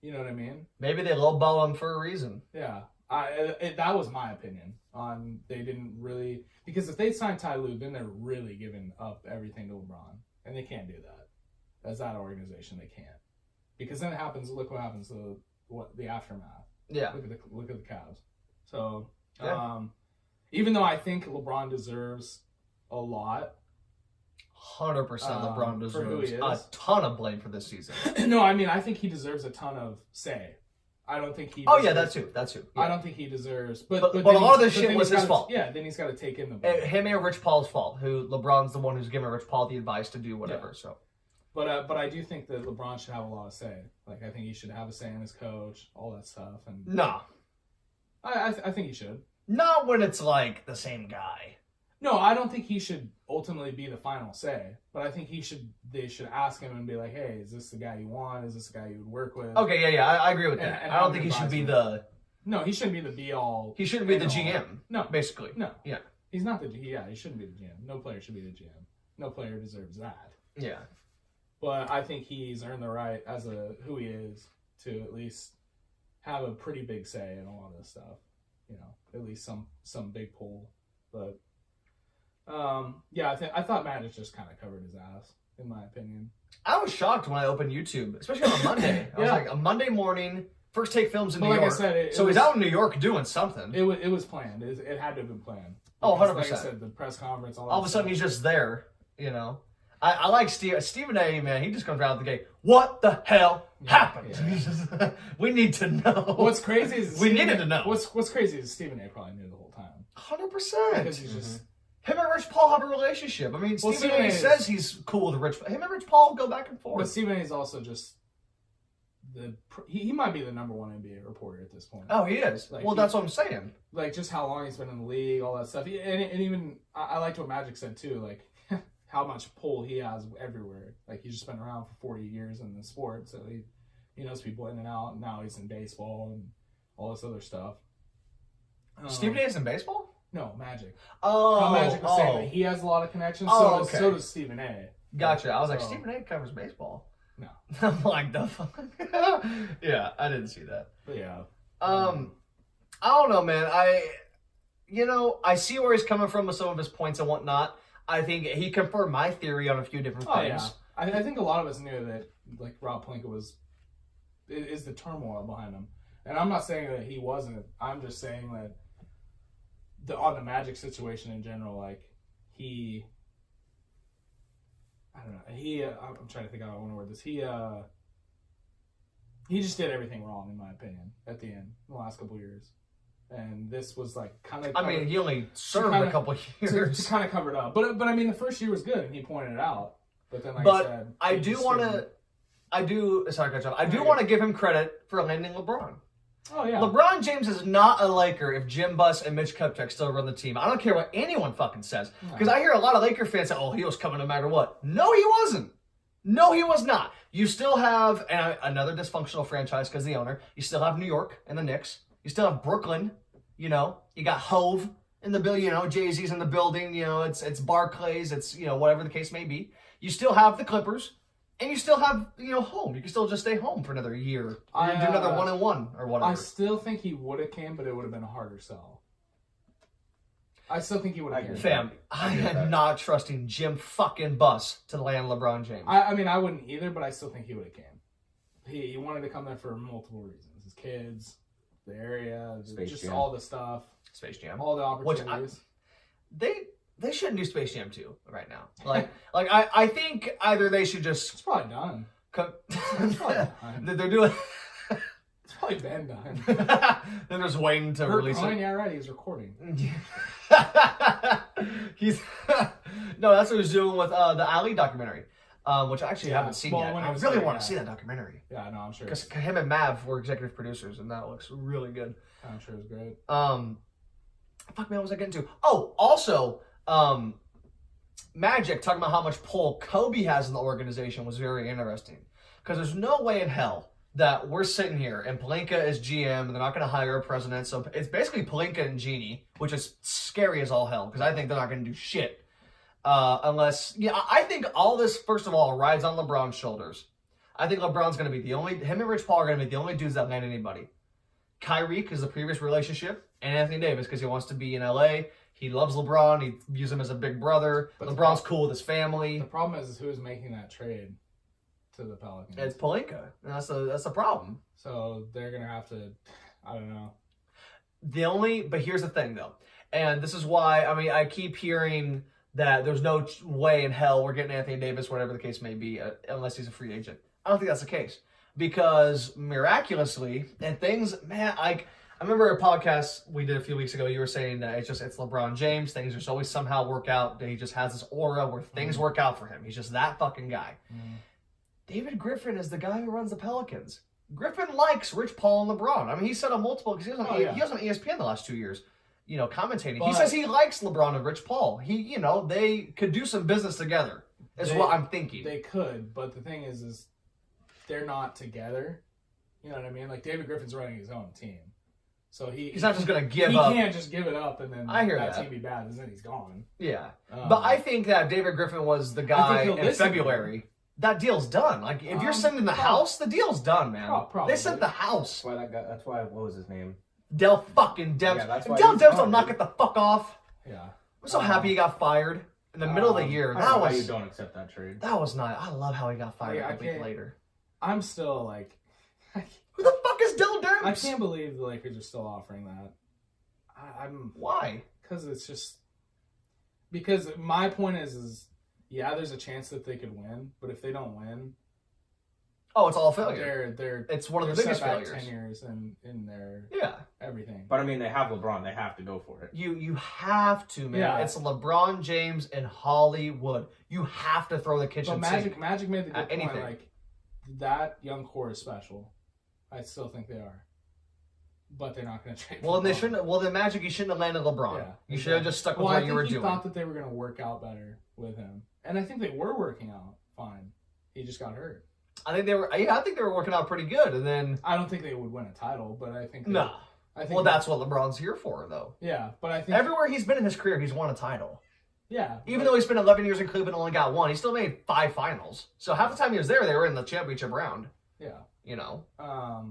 You know what I mean? Maybe they lowball him for a reason. Yeah. That was my opinion on they didn't really, because if they signed Ty Lue, then they're really giving up everything to LeBron, and they can't do that. As that organization, they can't, because then it happens. Look what happens to the aftermath. Yeah. Look at the Cavs. So Yeah. Even though I think LeBron deserves a lot, 100% LeBron for who he deserves is. a ton of blame for this season. No, I mean I think he deserves a ton of say. I don't think he. Oh yeah, that's who. Yeah. I don't think he deserves. But a lot of this shit was his fault. Yeah, then he's got to take in the. Him and Rich Paul's fault. Who LeBron's the one who's giving Rich Paul the advice to do whatever. Yeah. So. But I do think that LeBron should have a lot of say. Like, I think he should have a say in his coach, all that stuff. And No. I think he should. Not when it's like the same guy. No, I don't think he should ultimately be the final say. But I think they should ask him and be like, hey, is this the guy you want? Is this the guy you would work with? Okay, yeah, I agree with that. And I don't think he should be the... No, he shouldn't be the be-all. He shouldn't be the GM. No. Basically. No. Yeah. He's not he shouldn't be the GM. No player should be the GM. No player deserves that. Yeah. But I think he's earned the right as who he is to at least have a pretty big say in a lot of this stuff. You know, at least some big pull. But yeah, I thought Magic just kind of covered his ass, in my opinion. I was shocked when I opened YouTube, especially on a Monday. I was like, a Monday morning, First Take Films in New York. Like I said, so he's out in New York doing something. It was planned. It had to have been planned. Oh, 100%. Like I said, the press conference, all of a sudden, he's just there, you know. I like Stephen A, man. He just comes out of the gate. What the hell happened? Yeah. We need to know. What's crazy is we needed to know. What's crazy is Stephen A probably knew the whole time. 100%. Because he's just... Him and Rich Paul have a relationship. I mean, Well, Stephen A says he's cool with Rich. Him and Rich Paul go back and forth. But Stephen A is also just he might be the number one NBA reporter at this point. Oh, he is. Like, well, that's what I'm saying. Like, just how long he's been in the league, all that stuff. And even I liked what Magic said too. Like, how much pull he has everywhere. Like, he's just been around for 40 years in the sport, so he knows people in and out. And now he's in baseball and all this other stuff. Stephen A is in baseball? No, Magic. Oh, Magic was saying that he has a lot of connections. Oh, so does Stephen A. Gotcha. I was like, Stephen A covers baseball. No. I'm like, the fuck? Yeah, I didn't see that. But yeah. I don't know, man. I see where he's coming from with some of his points and whatnot. I think he confirmed my theory on a few different things. Yeah. I think a lot of us knew that, like, Rob Pelinka is the turmoil behind him. And I'm not saying that he wasn't. I'm just saying that on the Magic situation in general, like, I don't know. I'm trying to think how I want to word this. He just did everything wrong, in my opinion, at the end, in the last couple of years. And this was, like, kind of... I mean, he only served a couple of years. To kind of cover it up. But I mean, the first year was good, and he pointed it out. But then, like but I said... I do want to give him credit for landing LeBron. Oh, yeah. LeBron James is not a Laker if Jim Buss and Mitch Kupchak still run the team. I don't care what anyone fucking says. Because I hear a lot of Laker fans say, oh, he was coming no matter what. No, he wasn't. No, he was not. You still have another dysfunctional franchise because the owner. You still have New York and the Knicks. You still have Brooklyn. You know, you got Hove in the building. You know, Jay-Z's in the building. You know, it's Barclays. It's, you know, whatever the case may be. You still have the Clippers. And you still have, you know, home. You can still just stay home for another year. Do another 1-1 or whatever. I still think he would have came, but it would have been a harder sell. I still think he would have came. Fam, I am not trusting Jim fucking Buss to land LeBron James. I mean, I wouldn't either, but I still think he would have came. He wanted to come there for multiple reasons. His kids, the area, just all the stuff. Space Jam. All the opportunities. They shouldn't do Space Jam 2 right now. I think either they should just... It's probably done. It's probably done. They're doing... It's probably been done. They're just waiting to release it. Yeah, right. He's recording. No, that's what he's doing with the Ali documentary, which I actually haven't seen yet. I really want to see that documentary. Yeah, no, I'm sure. Because him and Mav were executive producers, and that looks really good. I'm sure it's great. Fuck, man, what was I getting to? Oh, also... Magic talking about how much pull Kobe has in the organization was very interesting. Because there's no way in hell that we're sitting here and Pelinka is GM and they're not going to hire a president. So it's basically Pelinka and Genie, which is scary as all hell because I think they're not going to do shit. Unless, I think all this, first of all, rides on LeBron's shoulders. I think LeBron's going to be him and Rich Paul are going to be the only dudes that land anybody. Kyrie, because of the previous relationship, and Anthony Davis, because he wants to be in LA. He loves LeBron. He views him as a big brother. But LeBron's cool with his family. The problem is who's making that trade to the Pelicans. It's Pelinka. That's the problem. So they're going to have to, I don't know. But here's the thing, though. And this is why, I mean, I keep hearing that there's no way in hell we're getting Anthony Davis, whatever the case may be, unless he's a free agent. I don't think that's the case. Because miraculously, and things, man, I remember a podcast we did a few weeks ago, you were saying that it's LeBron James. Things just always somehow work out. That he just has this aura where things work out for him. He's just that fucking guy. David Griffin is the guy who runs the Pelicans. Griffin likes Rich Paul and LeBron. I mean, he said on multiple, because he was on ESPN the last 2 years, commentating. He says he likes LeBron and Rich Paul. They could do some business together, is what I'm thinking. They could, but the thing is they're not together. You know what I mean? Like, David Griffin's running his own team. So he's not just going to give up. He can't just give it up and then that team be bad, and then he's gone. Yeah. But I think that David Griffin was the guy in February. That deal's done. Like, if you're sending the house, the deal's done, man. They sent the house. That's why, what was his name? Dell fucking Demps. Yeah, if Dell Demps don't knock it the fuck off. Yeah. I'm so happy he got fired in the middle of the year. That was. Why you don't accept that trade? That was not. I love how he got fired a week later. I'm still like. Who the fuck is Dell Demps? I can't believe the Lakers are still offering that. Why? Because my point is there's a chance that they could win, but if they don't win, it's all failure. It's one of the biggest failures. 10 years in their everything. But I mean, they have LeBron. They have to go for it. You have to, man. Yeah. It's LeBron James and Hollywood. You have to throw the kitchen sink. Magic made the good point. Like, that young core is special. I still think they are. But they're not going to trade. Well, and they shouldn't. Well, then Magic, you shouldn't have landed LeBron. Yeah, you should have just stuck with what you were doing. I thought that they were going to work out better with him, and I think they were working out fine. He just got hurt. I think they were. Yeah, I think they were working out pretty good, and then I don't think they would win a title, but I think that's what LeBron's here for, though. Yeah, but I think everywhere he's been in his career, he's won a title. Yeah, even though he spent 11 years in Cleveland and only got one, he still made 5 finals. So half the time he was there, they were in the championship round. Yeah, No, I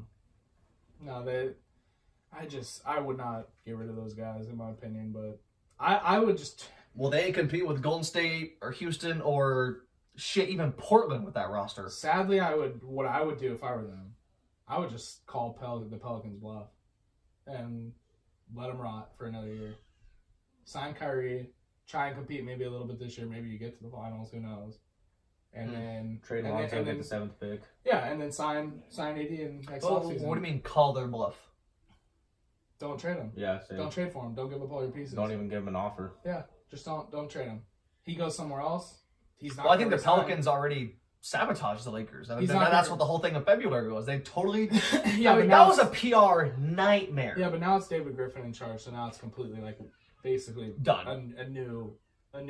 would not get rid of those guys in my opinion, but I would just. Will they compete with Golden State or Houston or even Portland with that roster? Sadly, what I would do if I were them, I would just call the Pelicans bluff and let them rot for another year. Sign Kyrie, try and compete maybe a little bit this year. Maybe you get to the finals. Who knows? And then trade Lonzo and get the 7th pick. Yeah, and then sign AD in next offseason. What do you mean call their bluff? Don't trade him. Yeah, same. Don't trade for him. Don't give up all your pieces. Don't even give him an offer. Yeah, just don't trade him. He goes somewhere else. He's not. Well, I think the Pelicans already sabotaged the Lakers. That's what the whole thing in February was. They totally. That was a PR nightmare. Yeah, but now it's David Griffin in charge, so now it's completely basically done. A new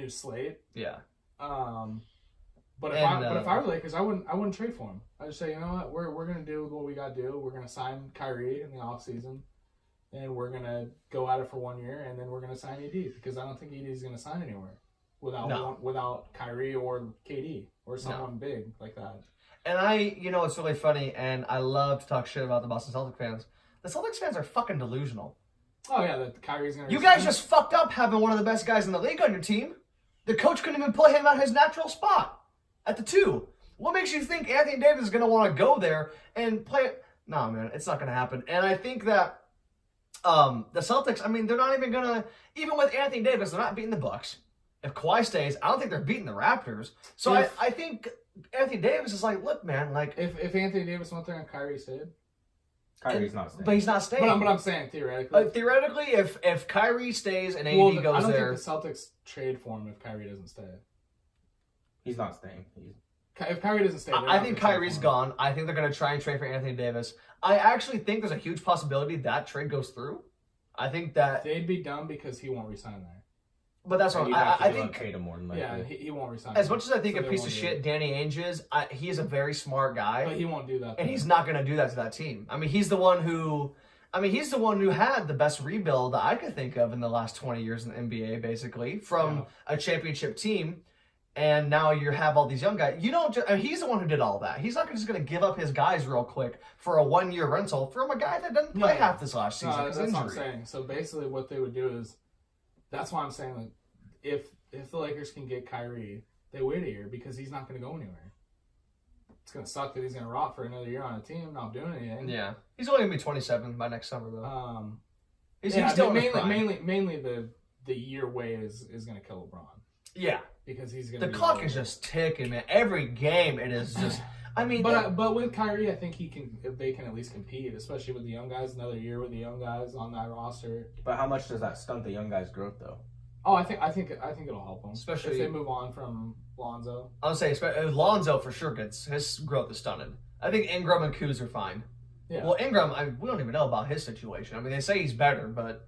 slate. Yeah. But if I were the Lakers, I wouldn't trade for him. I'd just say, you know what, we're gonna do what we gotta do. We're gonna sign Kyrie in the offseason, and we're gonna go at it for 1 year, and then we're gonna sign AD because I don't think AD is gonna sign anywhere without Kyrie or KD or someone big like that. And it's really funny, and I love to talk shit about the Boston Celtics fans. The Celtics fans are fucking delusional. Oh yeah, that Kyrie's gonna. You guys just fucked up having one of the best guys in the league on your team. The coach couldn't even play him at his natural spot. At the 2. What makes you think Anthony Davis is going to want to go there and play it? No, man, it's not going to happen. And I think that the Celtics, they're not even going to, even with Anthony Davis, they're not beating the Bucks. If Kawhi stays, I don't think they're beating the Raptors. So I think Anthony Davis is like, look, man, like. If Anthony Davis went there and Kyrie stayed? Kyrie's not staying. But he's not staying. But I'm saying theoretically. Theoretically, if Kyrie stays and AD goes there. I don't think the Celtics trade for him if Kyrie doesn't stay. He's not staying. If Kyrie doesn't stay, I think Kyrie's gone. I think they're going to try and trade for Anthony Davis. I actually think there's a huge possibility that trade goes through. I think that they'd be dumb because he won't resign there. But that's what I think. He won't resign. As much as I think a piece of shit Danny Ainge is, he is a very smart guy. But he won't do that. And he's not going to do that to that team. He's the one who had the best rebuild that I could think of in the last 20 years in the NBA, basically, from a championship team. And now you have all these young guys. He's the one who did all that. He's not just going to give up his guys real quick for a 1-year rental from a guy that didn't play half this last season. That's what I'm saying. So basically what they would do is, that's why I'm saying that if the Lakers can get Kyrie, they wait a year because he's not going to go anywhere. It's going to suck that he's going to rot for another year on a team, not doing anything. Yeah. He's only going to be 27 by next summer, though. He's still mainly the year wait is going to kill LeBron. Yeah. Because he's going to The clock is just ticking, man. Every game, it is just... But with Kyrie, I think they can at least compete, especially with the young guys. Another year with the young guys on that roster. But how much does that stunt the young guys' growth, though? Oh, I think it'll help them, Especially if they move on from Lonzo. I would say Lonzo for sure gets his growth is stunning. I think Ingram and Kuz are fine. Yeah. Well, Ingram, we don't even know about his situation. I mean, they say he's better, but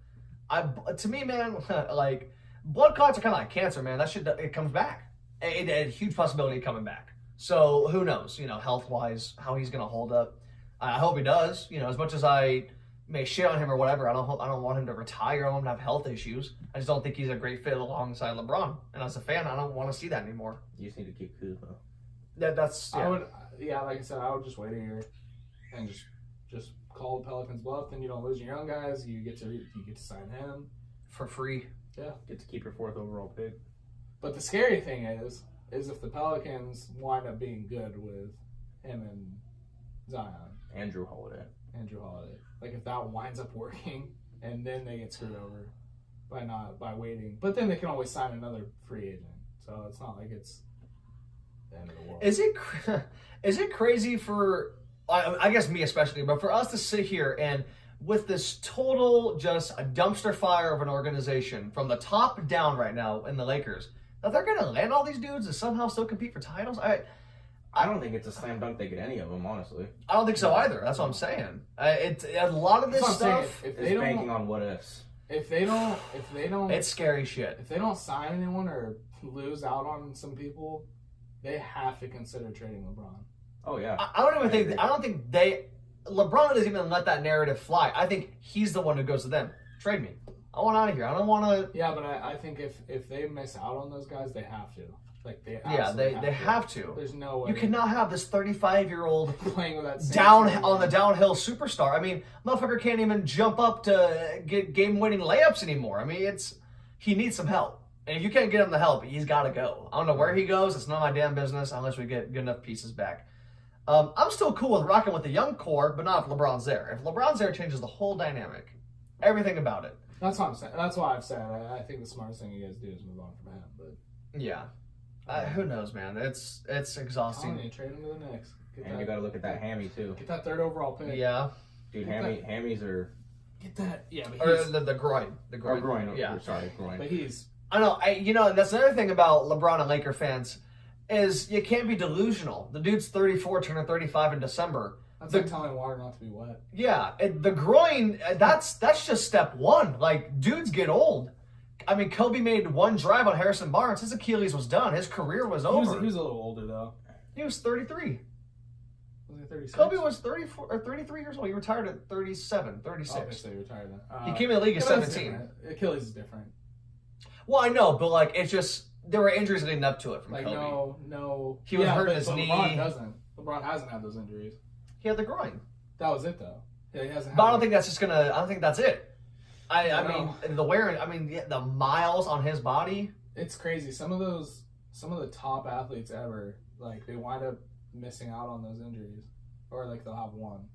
to me, man, like blood clots are kind of like cancer, man. That shit it comes back. A huge possibility of coming back. So who knows? Health wise, how he's gonna hold up. I hope he does. As much as I may shit on him or whatever, I don't want him to retire. I don't want him to have health issues. I just don't think he's a great fit alongside LeBron. And as a fan, I don't want to see that anymore. You just need to keep Kuzma. That's yeah. Like I said, I would just wait a year and just call the Pelicans bluff. Then you don't lose your young guys. You get to sign him for free. Yeah, get to keep your 4th overall pick. But the scary thing is if the Pelicans wind up being good with him and Zion, Andrew Holiday. Like if that winds up working, and then they get screwed over by waiting. But then they can always sign another free agent. So it's not like it's the end of the world. Is it crazy for I guess me especially, but for us to sit here and with this total just a dumpster fire of an organization from the top down right now in the Lakers, that they're going to land all these dudes and somehow still compete for titles? I don't think it's a slam dunk they get any of them, honestly. I don't think so either. That's what I'm saying. It's a lot of this stuff is banking on what ifs. If they don't, it's scary shit. If they don't sign anyone or lose out on some people, they have to consider trading LeBron. Oh yeah. I don't think LeBron doesn't even let that narrative fly. I think he's the one who goes to them. Trade me. I want out of here. I don't want to. Yeah, but I think if they miss out on those guys, they have to. Like they have to. There's no way you cannot have this 35-year-old playing with that on the downhill superstar. I mean, motherfucker can't even jump up to get game-winning layups anymore. I mean, he needs some help, and if you can't get him the help, he's got to go. I don't know where he goes. It's not my damn business unless we get good enough pieces back. I'm still cool with rocking with the young core, but not if LeBron's there. If LeBron's there, it changes the whole dynamic, everything about it. That's what I'm saying. That's why I've said I think the smartest thing you guys do is move on from him. But yeah. Who knows, man? It's exhausting. Trade him to the Knicks. And you got to look at that hammy too. Get that 3rd overall pick. Yeah, dude, hammies are. Get that. Yeah, but or the groin. The groin. Oh, groin. Yeah, sorry, groin. But he's. I know. And that's another thing about LeBron and Laker fans is you can't be delusional. The dude's 34, turning 35 in December. That's like telling water not to be wet. Yeah, the groin. That's just step one. Like dudes get old. I mean, Kobe made one drive on Harrison Barnes. His Achilles was done. His career was over. He was a little older, though. He was 33. Was he 36? Kobe was 34 or 33 years old. He retired at 37, 36. Obviously, he retired then. He came in the league at 17. Achilles is different. Well, I know, but like it's just there were injuries leading up to it from like, Kobe. No. He was hurting his knee. LeBron doesn't. LeBron hasn't had those injuries. He had the groin. That was it, though. Yeah, he hasn't. But I don't think that's just gonna. I don't think that's it. I mean, the wear. I mean, the miles on his body. It's crazy. Some of the top athletes ever, like they wind up missing out on those injuries, or like they'll have one.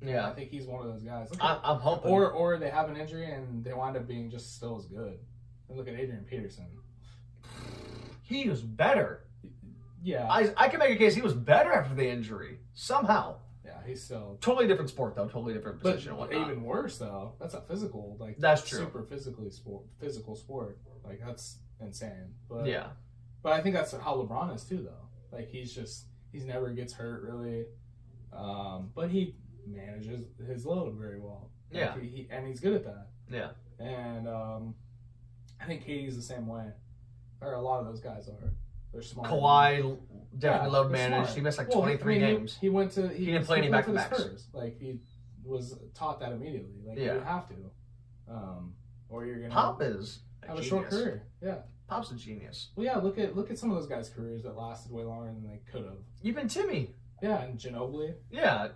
Yeah, I think he's one of those guys. I'm hoping. Or they have an injury and they wind up being just still as good. And look at Adrian Peterson. He was better. Yeah, I can make a case he was better after the injury somehow. Yeah, he's still totally different sport though, totally different position. But even worse though, that's a physical that's true. Super physical sport. Like that's insane. But yeah, but I think that's how LeBron is too though. Like he's never gets hurt really, but he manages his load very well. Yeah, and he's good at that. Yeah, and I think KD's the same way, or a lot of those guys are. They're smart. Kawhi definitely load managed. Smart. He missed like 23 games. He didn't play any back-to-backs. Like he was taught that immediately. Like you have to, or you're gonna Pop is have a short career. Yeah, Pop's a genius. Well, yeah. Look at some of those guys' careers that lasted way longer than they could have. Even Timmy. Yeah, and Ginobili. Yeah.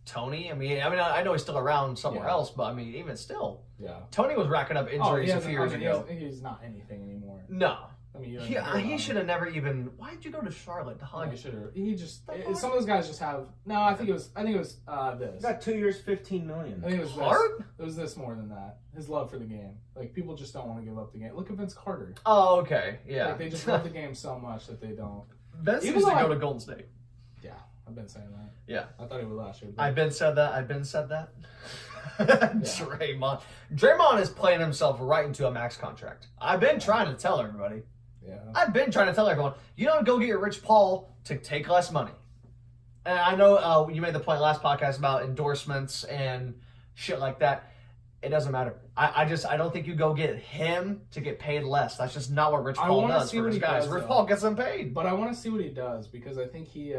Tony. I mean, I know he's still around somewhere else, but I mean, even still. Yeah. Tony was racking up injuries a few years ago. He's not anything anymore. No. I mean, he should have never even. Why did you go to Charlotte to hug? He should have. He just. Some of those guys just have. No, I think it was this. He got 2 years, $15 million. I think it was Hard? It was this more than that. His love for the game. Like people just don't want to give up the game. Look at Vince Carter. Oh, okay, yeah. Like, they just love the game so much that they don't. Vince used to go to Golden State. Yeah, I've been saying that. Yeah. I thought he would last year. But... I've been said that. Draymond is playing himself right into a max contract. I've been trying to tell everybody. Yeah. I've been trying to tell everyone, you don't go get your Rich Paul to take less money. And I know you made the point last podcast about endorsements and shit like that. It doesn't matter. I don't think you go get him to get paid less. That's just not what Rich Paul does for his guys. Rich Paul gets them paid. But I want to see what he does because I think he is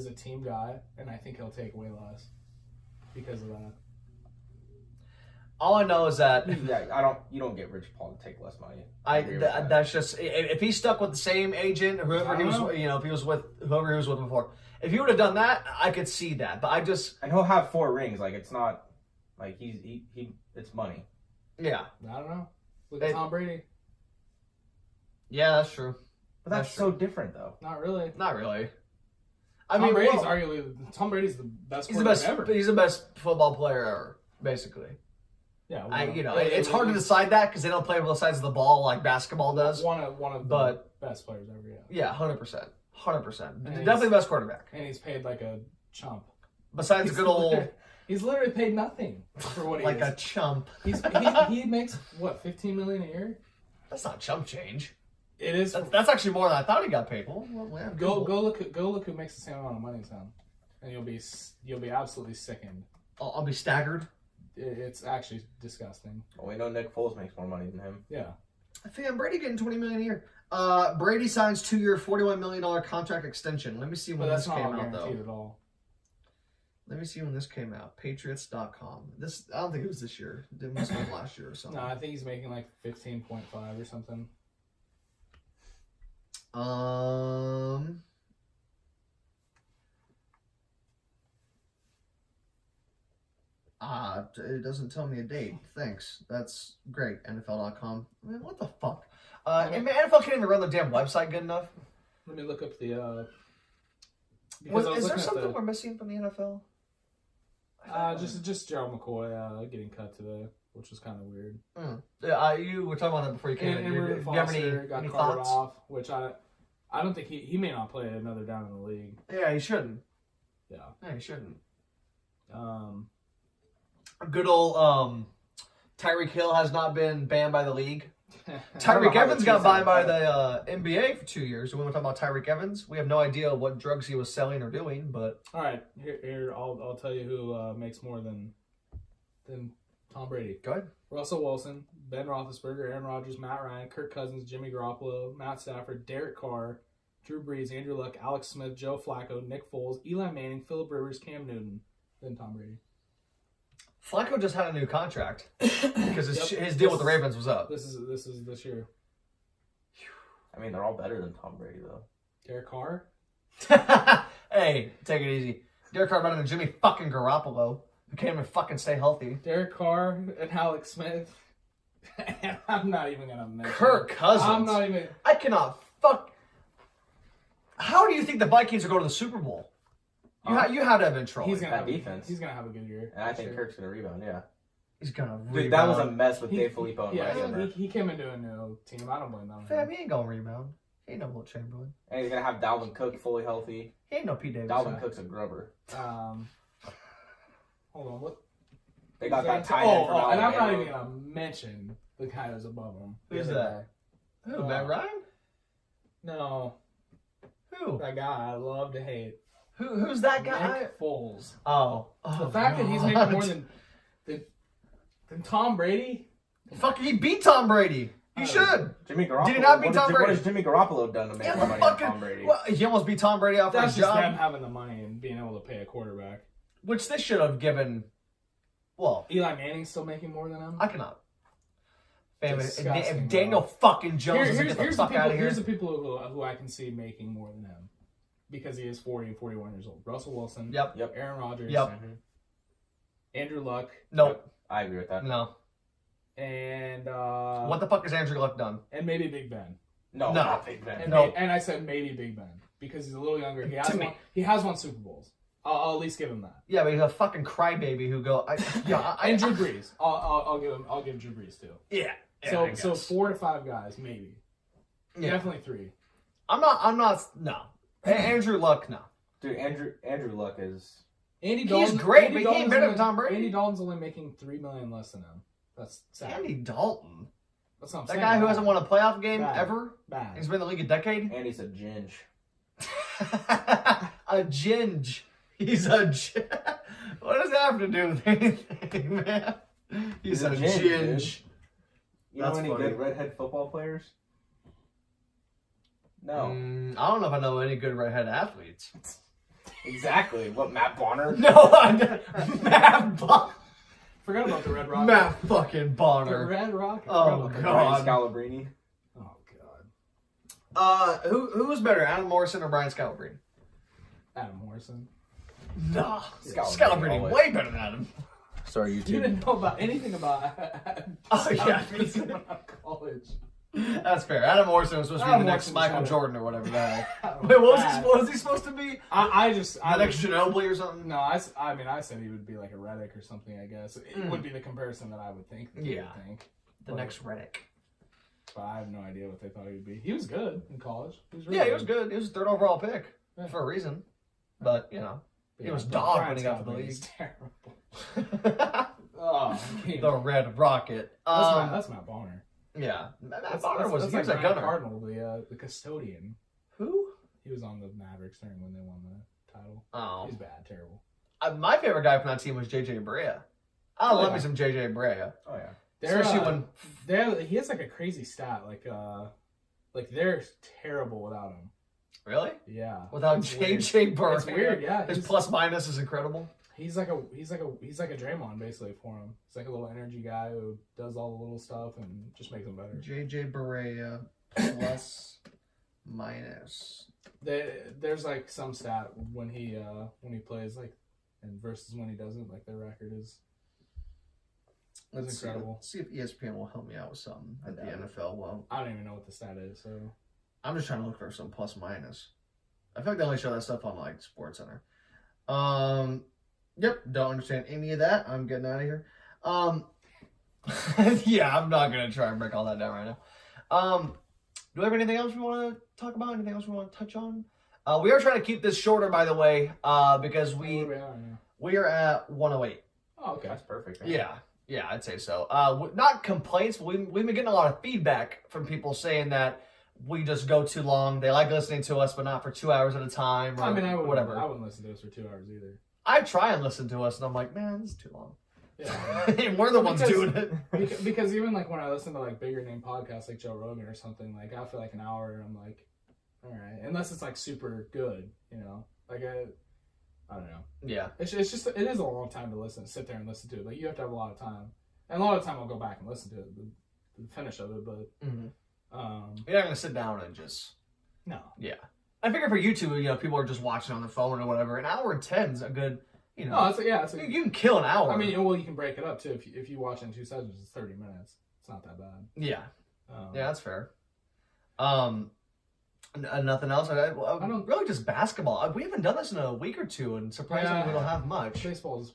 a team guy, and I think he'll take way less because of that. All I know is that you don't get Rich Paul to take less money. That's just if he stuck with the same agent, whoever he was, if he was with whoever he was with before. If he would have done that, I could see that. But and he'll have 4 rings. Like it's not like it's money. Yeah. I don't know. Look at Tom Brady. Yeah, that's true. But that's so different though. Not really. Not really. Tom Brady's the best quarterback ever. He's the best football player ever, basically. Yeah, it's hard to decide that because they don't play both sides of the ball like basketball does. One of the best players ever. Yeah, 100%. Definitely the best quarterback. And he's paid like a chump. Besides good old... He's literally paid nothing for what he like is. Like a chump. He makes, what, $15 million a year? That's not chump change. It is. That's actually more than I thought he got paid. Well, yeah, go look who makes the same amount of money as him, and you'll be absolutely sickened. I'll be staggered. It's actually disgusting. Well, we know Nick Foles makes more money than him. Yeah. I think Brady getting $20 million a year. Brady signs 2-year, $41 million contract extension. Let me see when this came out, though. At all. Let me see when this came out. Patriots.com. I don't think it was this year. It must have been last year or something. No, I think he's making like 15.5 or something. It doesn't tell me a date. Thanks. That's great. NFL.com. I mean, what the fuck? NFL can't even run the damn website good enough. Let me look up the. Is there something we're missing from the NFL? Just Gerald McCoy getting cut today, which was kind of weird. Yeah, you were talking about that before you came in. And Reuben Foster got any carted thoughts? off, which I don't think he may not play another down in the league. Yeah, he shouldn't. Yeah, he shouldn't. Good old Tyreek Hill has not been banned by the league. Tyreek Evans got banned by the NBA for 2 years. When we're talking about Tyreek Evans, we have no idea what drugs he was selling or doing. But all right, here I'll tell you who makes more than Tom Brady. Go ahead. Russell Wilson, Ben Roethlisberger, Aaron Rodgers, Matt Ryan, Kirk Cousins, Jimmy Garoppolo, Matt Stafford, Derek Carr, Drew Brees, Andrew Luck, Alex Smith, Joe Flacco, Nick Foles, Eli Manning, Phillip Rivers, Cam Newton, then Tom Brady. Flacco just had a new contract because his deal with the Ravens was up. This is this year. I mean, they're all better than Tom Brady, though. Derek Carr? Hey, take it easy. Derek Carr better than Jimmy fucking Garoppolo, who can't even fucking stay healthy. Derek Carr and Alex Smith. I'm not even going to mention Kirk Cousins. I'm not even... I cannot fuck... How do you think the Vikings are going to the Super Bowl? You had to have been trolling. He's gonna defense. He's gonna have a good year. And I think Kirk's gonna rebound. Yeah, he's gonna rebound. Dude, that was a mess with Dave Filippo. He came into a new team. I don't blame them. Fam, he ain't gonna rebound. He ain't no Will Chamberlain. And he's gonna have Dalvin Cook fully healthy. He ain't no P. Davis. Dalvin Cook's a grubber. Hold on, what? They got that tight end from Alabama. And I'm not even gonna mention the guy who's above him. Who's that? Who? Matt Ryan? No. Who? That guy I love to hate. Who's that guy? Nick Foles. Oh, the fact that he's making more than Tom Brady. Fuck, he beat Tom Brady. He should. Jimmy Garoppolo. Did he not beat Tom Brady? What has Jimmy Garoppolo done to make more money than Tom Brady? Well, he almost beat Tom Brady off his job. That's just them having the money and being able to pay a quarterback. Which they should have given. Well, Eli Manning's still making more than him. I cannot. Fam, if Daniel fucking Jones doesn't get the fuck out of here. Here's the people who I can see making more than him. Because he is 40 and 41 years old. Russell Wilson. Yep. Aaron Rodgers. Yep. Mm-hmm. Andrew Luck. Nope. I agree with that. No. And what the fuck has Andrew Luck done? And maybe Big Ben. No, not Big Ben. And I said maybe Big Ben because he's a little younger. He has won Super Bowls. I'll at least give him that. Yeah, but he's a fucking crybaby who go. And Drew Brees. I'll give Drew Brees too. Yeah. So 4 to 5 guys maybe. Yeah. Definitely 3. I'm not. No, Andrew Luck. No, Dude, Andrew Luck is. Andy he's Dalton, great, Andy but he Dalton's ain't better than only- Tom Brady. Andy Dalton's only making $3 million less than him. That's sad. Andy Dalton, That's what I'm that saying. guy who Bad. hasn't won a playoff game Bad. ever. Bad. He's been in the league a decade. Andy's a ginge. A ginge. He's a. What does that have to do with anything, man? He's a ginge, ginge. dude. You know That's any funny. good redhead football players? No. I don't know if I know any good redhead athletes. Exactly. What, Matt Bonner? No, Matt Bonner. Forgot about the Red Rocket. Matt fucking The Bonner. Red Rocket. Oh, Forgot about God. Brian Scalabrine. that. Oh God. Who was better, Adam Morrison or Brian Scalabrine? Adam Morrison. Nah, Scalabrine, Scalabrine always. way better than Adam. Sorry, You didn't know about anything about. Oh, yeah. Morrison when I'm college. That's fair. Adam Morrison was supposed to be Adam the next Morrison Michael was Jordan or whatever that. Bad. Wait, what was he supposed to be? I The next Ginobili or something? No, I mean, I said he would be like a Reddick or something, I guess. It would be the comparison that I would think. That they would think. The next Reddick. But I have no idea what they thought he would be. He was good in college. He was Yeah, he was good. He was the 3rd overall pick for a reason. But, you know, he was dog when he got to the league. Terrible. Oh, The Red Rocket. that's Matt Bonner. Yeah. Matt That's Bonner was like a Brian gunner. Cardinal, the custodian. Who? He was on the Mavericks during when they won the title. Oh. He's bad, terrible. My favorite guy from that team was JJ Barea. I love me some JJ Barea. Oh, yeah. Especially when he has like a crazy stat, like they're terrible without him. Really? Yeah. Without It's weird. JJ Barea. It's weird, yeah. His plus minus is incredible. He's like a Draymond basically for him. He's like a little energy guy who does all the little stuff and just makes him better. JJ Barea plus minus. There's like some stat when he plays like and versus when he doesn't, like their record is incredible. Let's see if ESPN will help me out with something at the Yeah. NFL won't. I don't even know what the stat is, so I'm just trying to look for some plus minus. I feel like they only show that stuff on like Sports Center. Yep, don't understand any of that. I'm getting out of here. Yeah, I'm not gonna try and break all that down right now. Do we have anything else we want to talk about? Anything else we want to touch on? We are trying to keep this shorter, by the way, because we are at 108. Oh, okay. That's perfect. Man. Yeah, I'd say so. Not complaints, but we've been getting a lot of feedback from people saying that we just go too long. They like listening to us, but not for 2 hours at a time. Or I mean, I wouldn't listen to us for 2 hours either. I try and listen to us, and I'm like, man, this is too long. Yeah. And we're the ones doing it. Because even like when I listen to like bigger name podcasts like Joe Rogan or something, like after like an hour, I'm like, all right, unless it's like super good, you know, like I don't know. Yeah. It's just it is a long time to sit there and listen to it. Like you have to have a lot of time, and a lot of time I'll go back and listen to it, the finish of it, but You're not gonna sit down and just no. Yeah. I figure for YouTube, you know, people are just watching on their phone or whatever. An hour and 10 is a good, you know. No, it's you can kill an hour. I mean, well, you can break it up too. If you watch in 2 sessions, it's 30 minutes. It's not that bad. Yeah. Yeah, that's fair. Nothing else. I don't really just basketball. We haven't done this in a week or two, and surprisingly, we don't have much. Baseball's.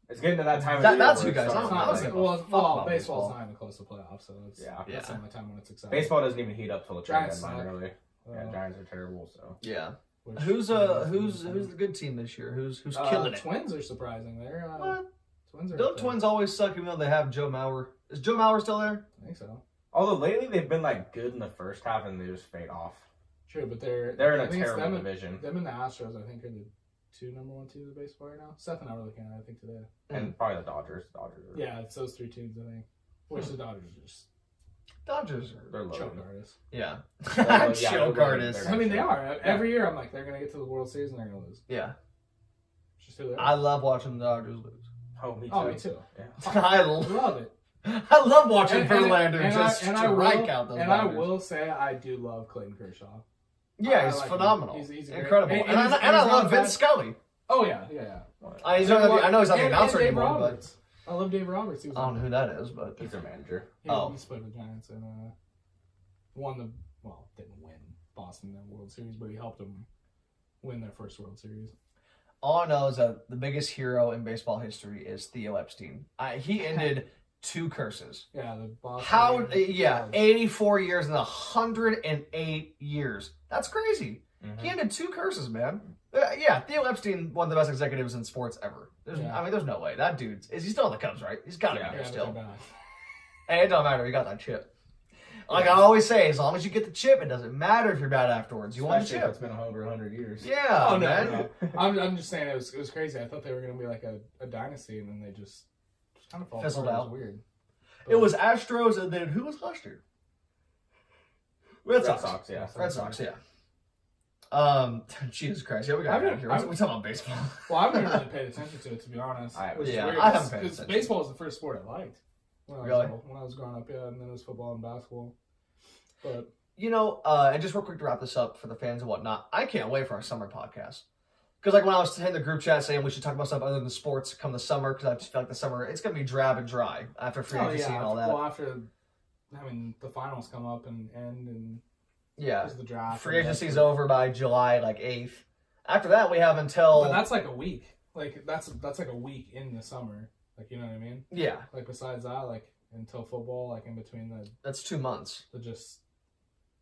It's getting to that time of the year. That's where you it guys. starts I don't to- give a fuck Well, about baseball's baseball. not even close to playoffs, so it's, Yeah. that's the only time when it's exciting. Baseball doesn't even heat up till the trade Giants deadline, suck. really. Yeah, Giants are terrible. So Yeah. Which- Who's the good team this year? Who's killing it? Twins are surprising. They're What? Twins are. The Twins always suck, even though they have Joe Mauer. Is Joe Mauer still there? I think so. although lately they've been like good in the first half and they just fade off. True, but they're They're in I a think it's terrible division. Them and the Astros, I think, are the 2 number 1 teams of baseball right now. Seth and I were looking at it, I think, today. And probably the Dodgers. Dodgers are, Yeah, it's those 3 teams, I think. Which the Dodgers are just Dodgers are. they're choke loaded. artists. Yeah. Yeah, Choke they're artists. loaded. I mean, they are. Every year, I'm like, they're going to get to the World Series and they're going to lose. Yeah. It's just who they are. I love watching the Dodgers lose. Oh, me too. Oh, me too. Yeah. I Love it. love watching And- Verlander and just I strike will- out those And Dodgers. I will say, I do love Clayton Kershaw. Yeah, I he's like him. phenomenal. He's a great- Incredible. and And he's I not love a Vince bad- Scully. Oh, yeah. I know he's not the announcer Dave anymore, but Roberts. I love Dave Roberts. He was I don't know who that is, but He's their manager. He split with the Giants and didn't win Boston the World Series, but he helped them win their first World Series. all I know is that the biggest hero in baseball history is Theo Epstein. He ended 2 curses. Yeah, the Boston. How? Yeah, 84 years and 108 years. That's crazy. He ended 2 curses, man. Yeah, Theo Epstein, one of the best executives in sports ever. I mean, there's no way. That dude, is he still in the Cubs, right? He's got to be there still. Hey, it don't matter. He got that chip. Like I always say, as long as you get the chip, it doesn't matter if you're bad afterwards. You want the chip. It's been over 100 years. Yeah, Oh, man. no. I'm just saying it was crazy. I thought they were going to be like a dynasty, and then they just kind of fall Fizzled apart. out. It was weird. It was Astros, and then who was last year? Red Sox. Yeah. Red Sox, yeah. Jesus Christ. Yeah, we got it here. We're talking about baseball. Well, I've never really paid attention to it, to be honest. I haven't paid Because attention. baseball was the first sport I liked. When I was growing up, yeah, and then it was football and basketball. But and just real quick to wrap this up for the fans and whatnot, I can't wait for our summer podcast. Because like when I was in the group chat saying we should talk about stuff other than sports come the summer, because I just feel like the summer, it's going to be drab and dry after free agency and all that. Well, after, the finals come up and end, and yeah, there's the draft. Free agency's over by July 8th. After that, we have until... But that's like a week. Like, that's like a week in the summer. Like, you know what I mean? Yeah. Like, besides that, like, until football, like, in between That's 2 months.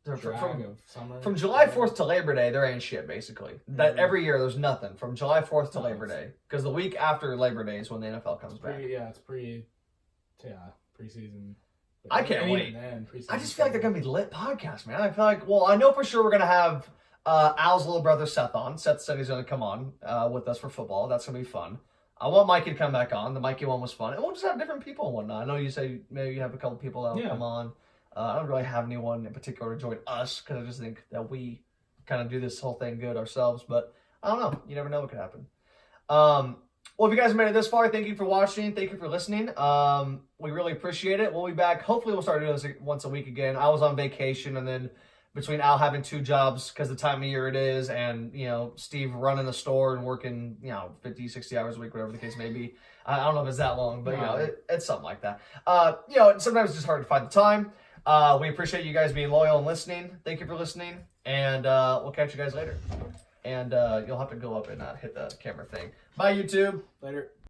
From July 4th to Labor Day, there ain't shit, basically. That every year, there's nothing. From July 4th to Labor Day. Because the week after Labor Day is when the NFL comes back. It's preseason. I can't wait. Then, I just feel like they're going to be lit podcasts, man. I feel like, I know for sure we're going to have Al's little brother Seth on. Seth said he's going to come on with us for football. That's going to be fun. I want Mikey to come back on. The Mikey one was fun. And we'll just have different people and whatnot. I know you say maybe you have a couple people that will come on. I don't really have anyone in particular to join us because I just think that we kind of do this whole thing good ourselves. But I don't know. You never know what could happen. Well, if you guys made it this far, thank you for watching. Thank you for listening. We really appreciate it. We'll be back. Hopefully, we'll start doing this once a week again. I was on vacation, and then between Al having 2 jobs because the time of year it is, and, Steve running the store and working, 50, 60 hours a week, whatever the case may be. I don't know if it's that long, but, it's something like that. Sometimes it's just hard to find the time. We appreciate you guys being loyal and listening. Thank you for listening, and we'll catch you guys later. And you'll have to go up and hit the camera thing. Bye, YouTube. Later.